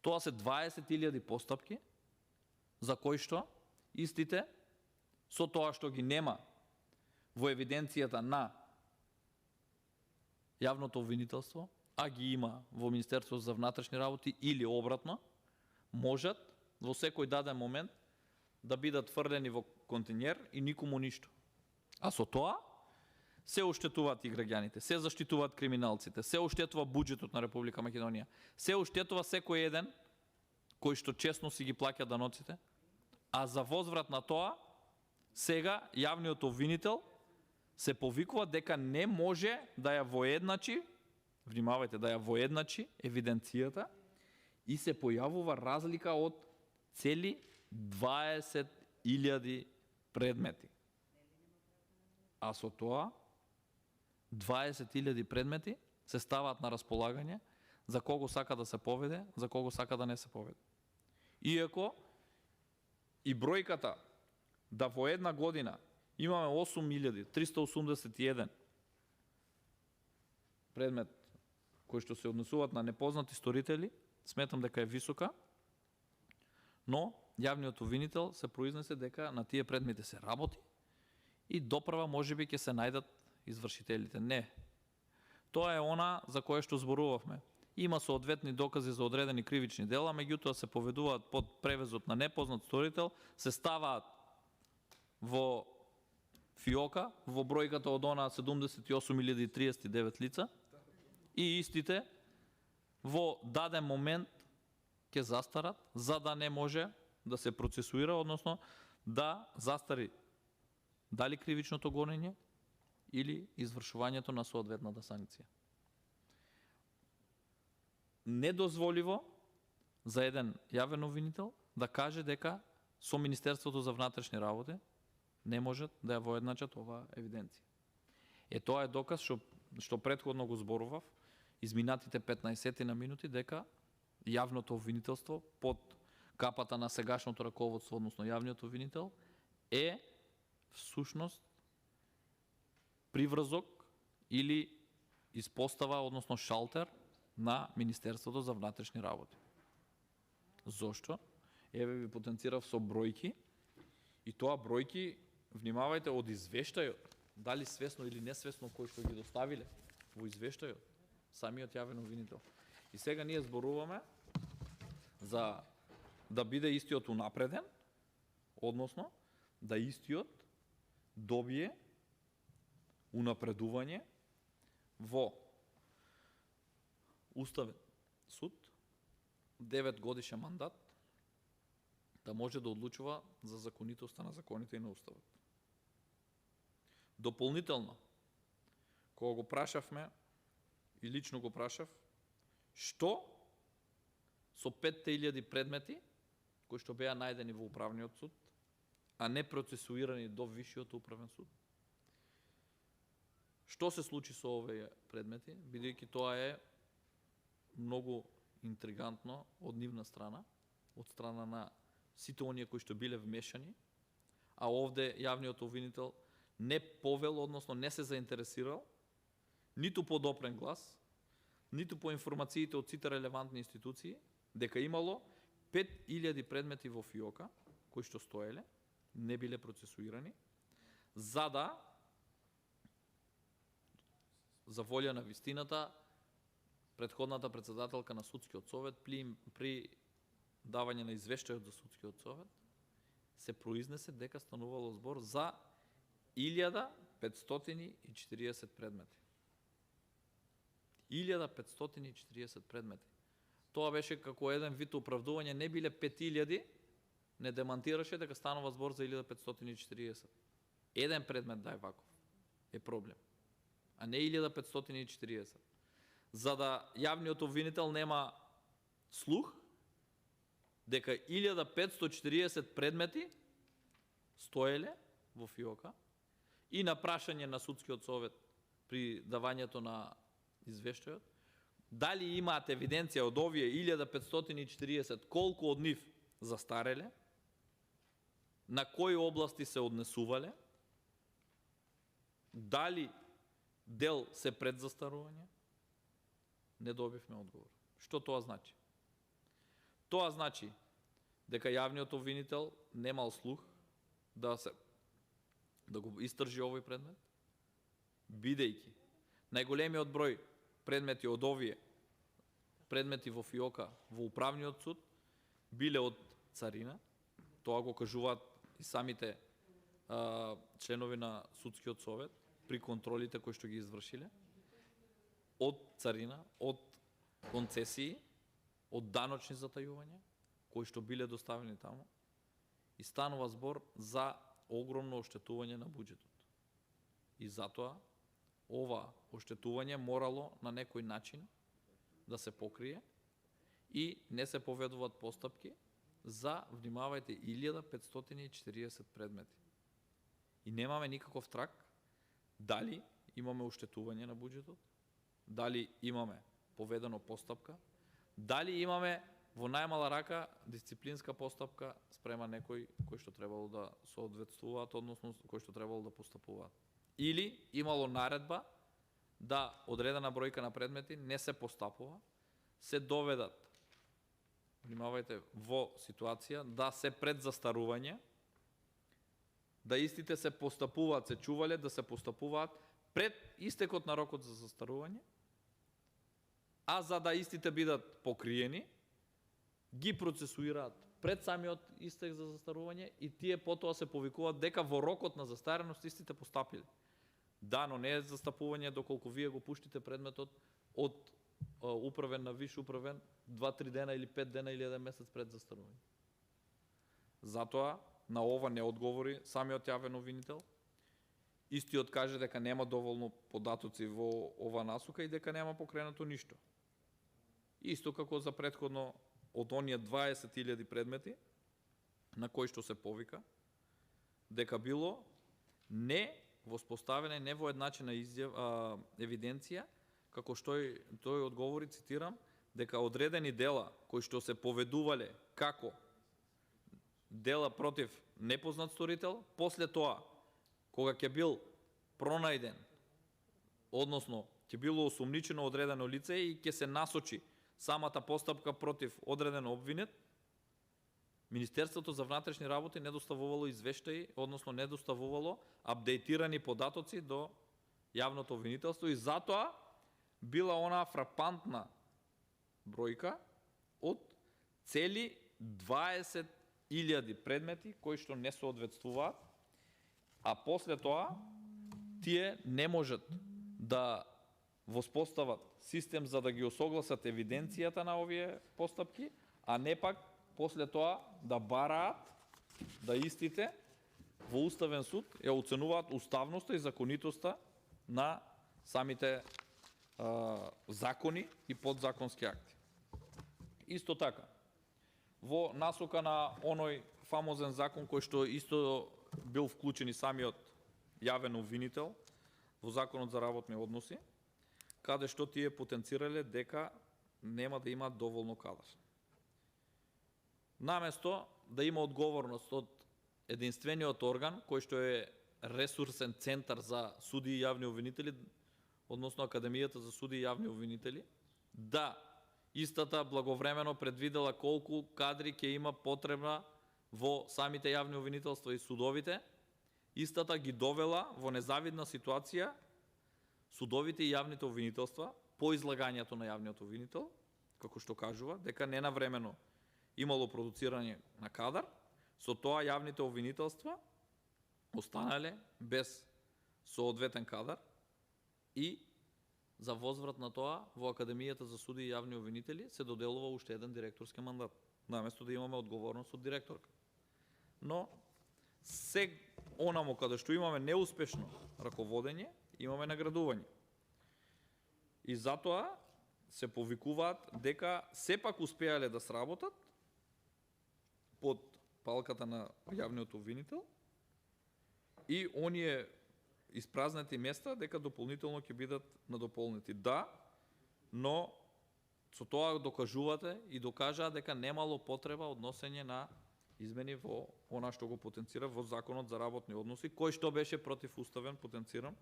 Тоа се 20.000 постапки за кои што истите, со тоа што ги нема во евиденцијата на јавното обвинителство, а ги има во Министерството за внатрешни работи или обратно, можат во секој даден момент да бидат фрлени во континер и никому ништо. А со тоа се оштетуваат и граѓаните, се заштитуваат криминалците, се оштетува буџетот на Република Македонија, се оштетува секој еден кој што честно си ги плаќа даноците, а за возврат на тоа, сега јавниот обвинител се повикува дека не може да ја воедначи, внимавајте, да ја воедначи евиденцијата и се појавува разлика од цели 20.000 предмети. А со тоа 20.000 предмети се ставаат на располагање за кого сака да се поведе, за кого сака да не се поведе. Иако и бројката да во една година имаме 8.381 предмет кои што се однесуваат на непознати сторители, сметам дека е висока, но јавниот обвинител се произнесе дека на тие предмети се работи и доправа можеби ќе се најдат извршителите. Не. Тоа е она за кое што зборувавме. Има соодветни докази за одредени кривични дела, меѓутоа се поведуваат под превезот на непознат сторител, се ставаат во фиока, во бројката од она 78.039 лица и истите во даден момент ќе застарат, за да не може да се процесуира, односно да застари дали кривичното гонење или извршувањето на соодветната санкција. Недозволиво за еден јавен обвинител да каже дека со Министерството за внатрешни работи не можат да ја воедначат оваа евиденција. Тоа е доказ што претходно го зборував изминатите 15 на минути дека јавното обвинителство под капата на сегашното раководство, односно јавниот обвинител, е всушност приврзок или испостава, односно шалтер на Министерството за внатрешни работи. Зошто? Еве ви потенцирав со бројки, и тоа бројки, внимавајте, од извештајот, дали свесно или несвесно кој што ги доставиле во извештајот, самиот јавен обвинител. И сега ние зборуваме за да биде истиот унапреден, односно да истиот добие унапредување во Уставен суд, 9 годишен мандат, да може да одлучува за законитоста на законите и на Уставот. Дополнително, кога го прашавме, и лично го прашав, што со 5000 предмети, кои што беа најдени во управниот суд, а не процесуирани до Висшиот управен суд, што се случи со овие предмети, бидејќи тоа е многу интригантно од нивна страна, од страна на сите оние кои што биле вмешани, а овде јавниот обвинител не повел, односно не се заинтересирал, ниту по допрен глас, ниту по информациите од сите релевантни институции, дека имало 5000 предмети во фиока, кои што стоеле, не биле процесуирани, за волја на вистината, предходната председателка на Судскиот совет при давање на извештајот за Судскиот совет се произнесе дека станувало збор за 1540 предмети. 1540 предмети. Тоа беше како еден вид оправдување, не биле 5000, не демантираше дека станува збор за 1540. Еден предмет дај ваков е проблем, а не 1540. За да јавниот обвинител нема слух дека 1540 предмети стоеле во фиока и на прашање на Судскиот совет при давањето на извештајот, дали имаат евиденција од овие 1540, колку од нив застареле, на кои области се однесувале, дали дел се пред застарување, не добивме одговор. Што тоа значи? Тоа значи дека јавниот обвинител немал слух да го истржи овој предмет, бидејќи најголемиот број предмети од овие предмети во фиока во управниот суд биле од царина, тоа го кажуваат и самите членови на Судскиот совет при контролите кои што ги извршиле, од царина, од концесии, од даночни затајувања, кои што биле доставени таму, и станува збор за огромно оштетување на буџетот. И затоа ова оштетување морало на некој начин да се покрие и не се поведуваат постапки за, внимавајте, 1540 предмети. И немаме никаков трак дали имаме оштетување на буџетот, дали имаме поведено постапка, дали имаме во најмала рака дисциплинска постапка спрема некој кој што требало да соодветствуваат, односно кој што требало да постапуваат. Или имало наредба да одредена бројка на предмети не се постапува, се доведат, внимавајте, во ситуација да се пред застарување, да истите се постапуваат, се чувале да се постапуваат пред истекот на рокот за застарување, а за да истите бидат покриени, ги процесуираат пред самиот истек за застарување и тие потоа се повикуваат дека во рокот на застареност истите постапиле. Да, но не е застапување доколку вие го пуштите предметот од управен на виш управен 2-3 дена или 5 дена или 1 месец пред застарување. Затоа на ова не одговори самиот јавен обвинител. Истиот каже дека нема доволно податоци во ова насока и дека нема покренато ништо. Исто како за претходно од оние 20.000 предмети на кои што се повика, дека било не воспоставена невоедначена евиденција, како што тој одговори, цитирам, дека одредени дела кои што се поведувале како дела против непознат сторител, после тоа, кога ќе бил пронајден, односно ќе било осумничено одредено лице и ќе се насочи самата постапка против одреден обвинет, Министерството за внатрешни работи не доставувало извештаи, односно не доставувало апдейтирани податоци до јавното обвинителство и затоа била онаа фрапантна бројка од цели 20.000 предмети кои што не соодветствуваат, а после тоа тие не можат да воспостават систем за да ги осогласат евиденцијата на овие постапки, а не пак после тоа да бараат да истите во Уставен суд ја оценуваат уставноста и законитоста на самите закони и подзаконски акти. Исто така, во насока на оној фамозен закон кој што исто бил вклучен и самиот јавен обвинител во Законот за работни односи, каде што тие потенцирале дека нема да имаат доволно кадар. Наместо да има одговорност од единствениот орган, кој што е ресурсен центар за суди и јавни обвинители, односно Академијата за суди и јавни обвинители, да истата благовремено предвидела колку кадри ќе има потребна во самите јавни обвинителства и судовите, истата ги довела во незавидна ситуација судовите и јавните обвинителства по излагањето на јавниот обвинител, како што кажува, дека ненавремено имало продуцирање на кадар, со тоа јавните обвинителства останале без соодветен кадар и за возврат на тоа во Академијата за суди и јавни обвинители се доделува уште еден директорски мандат, наместо да имаме одговорност од директорка. Но се онамо каде што имаме неуспешно раководење, имаме наградување. И затоа се повикуваат дека сепак успеале да сработат под палката на јавниот обвинител и оние испразнати места дека дополнително ќе бидат надополнети. Да, но со тоа докажувате и докажаа дека немало потреба од носење на измени во она што го потенцира во Законот за работни односи, кој што беше противуставен, потенцирам,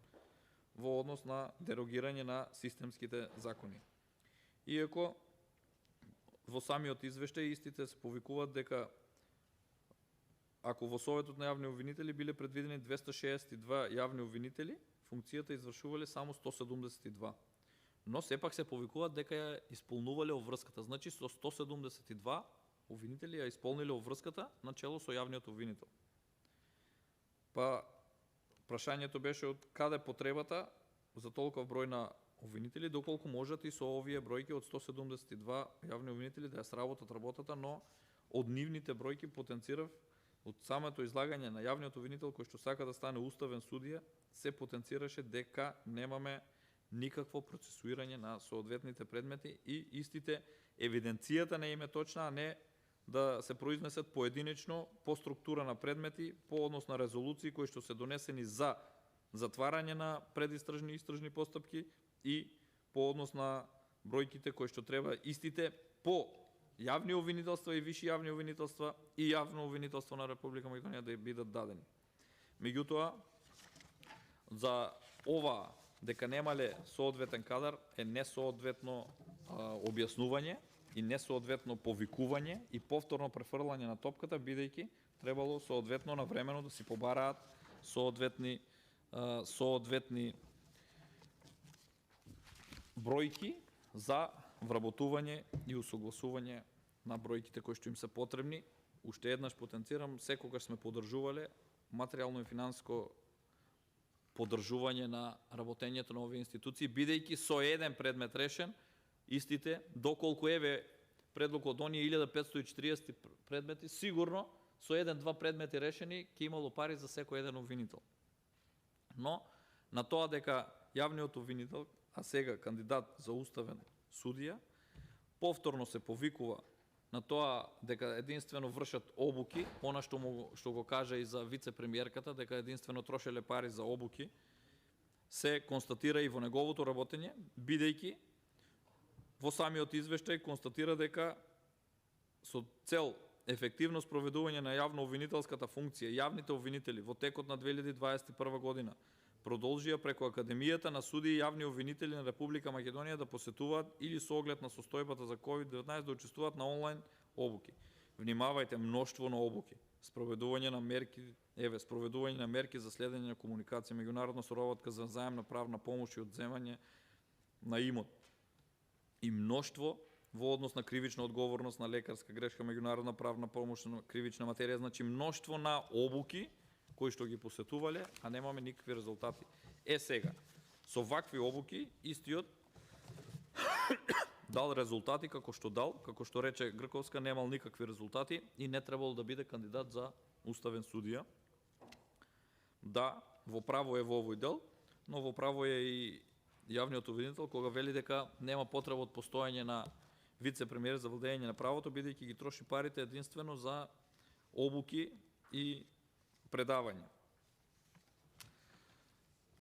во однос на дерогирање на системските закони. Иако во самиот извештај истите се повикуваат дека ако во Советот на јавни обвинители биле предвидени 262 јавни обвинители, функцијата извршувале само 172. Но сепак се повикуваат дека ја исполнувале обврската. Значи со 172 обвинители ја исполниле обврската на чело со јавниот обвинител. Па прашањето беше од каде потребата за толков број на обвинители, доколку можат и со овие бројки од 172 јавни обвинители да ја сработат работата, но од нивните бројки потенцирав од самото излагање на јавниот обвинител кој што сака да стане уставен судија, се потенцираше дека немаме никакво процесуирање на соодветните предмети и истите евиденцијата не им е точна, а не да се произнесат поединечно по структура на предмети, по однос на резолуции кои што се донесени за затварање на предистражни и истражни постапки и по однос на бројките кои што треба истите по јавни обвинителства и виши јавни обвинителства и јавно обвинителство на Република Македонија да бидат дадени. Меѓутоа, за ова дека немале соодветен кадар е несоодветно објаснување и несоодветно повикување и повторно префрлање на топката, бидејќи требало соодветно навремено да си побараат соодветни бројки за вработување и усогласување на бројките кои што им се потребни. Уште еднаш потенцирам, секогаш сме поддржувале материјално и финансиско поддржување на работењето на овие институции, бидејќи со еден предмет решен, истите, доколку предлог од оние 1540 предмети, сигурно со еден-два предмети решени ќе имало пари за секој еден обвинител. Но на тоа дека јавниот обвинител, а сега кандидат за уставен судија, повторно се повикува на тоа дека единствено вршат обуки, она што го кажа и за вице-премиерката, дека единствено трошеле пари за обуки, се констатира и во неговото работење, бидејќи во самиот извештај констатира дека со цел ефективно спроведување на јавно-обвинителската функција, јавните обвинители во текот на 2021 година продолжија преку Академијата на судии и јавни обвинители на Република Македонија да посетуваат или со оглед на состојбата за COVID-19 да учествуваат на онлайн обуки. Внимавајте, мноштво на обуки, спроведување на мерки за следење на комуникација, меѓународна соработка за заемна правна помош и одземање на имот и мноштво во однос на кривична одговорност на лекарска грешка, меѓународна правна помош на кривична материја, значи мноштво на обуки кои што ги посетувале, а немаме никакви резултати. Сега, со вакви обуки, истиот дал резултати како што рече Грковска, немал никакви резултати и не требало да биде кандидат за уставен судија. Да, во право е во овој дел, но во право е и јавниот обвинител кога вели дека нема потреба од постоење на вице-премиер за владење на правото, бидејќи ги троши парите единствено за обуки и предавања.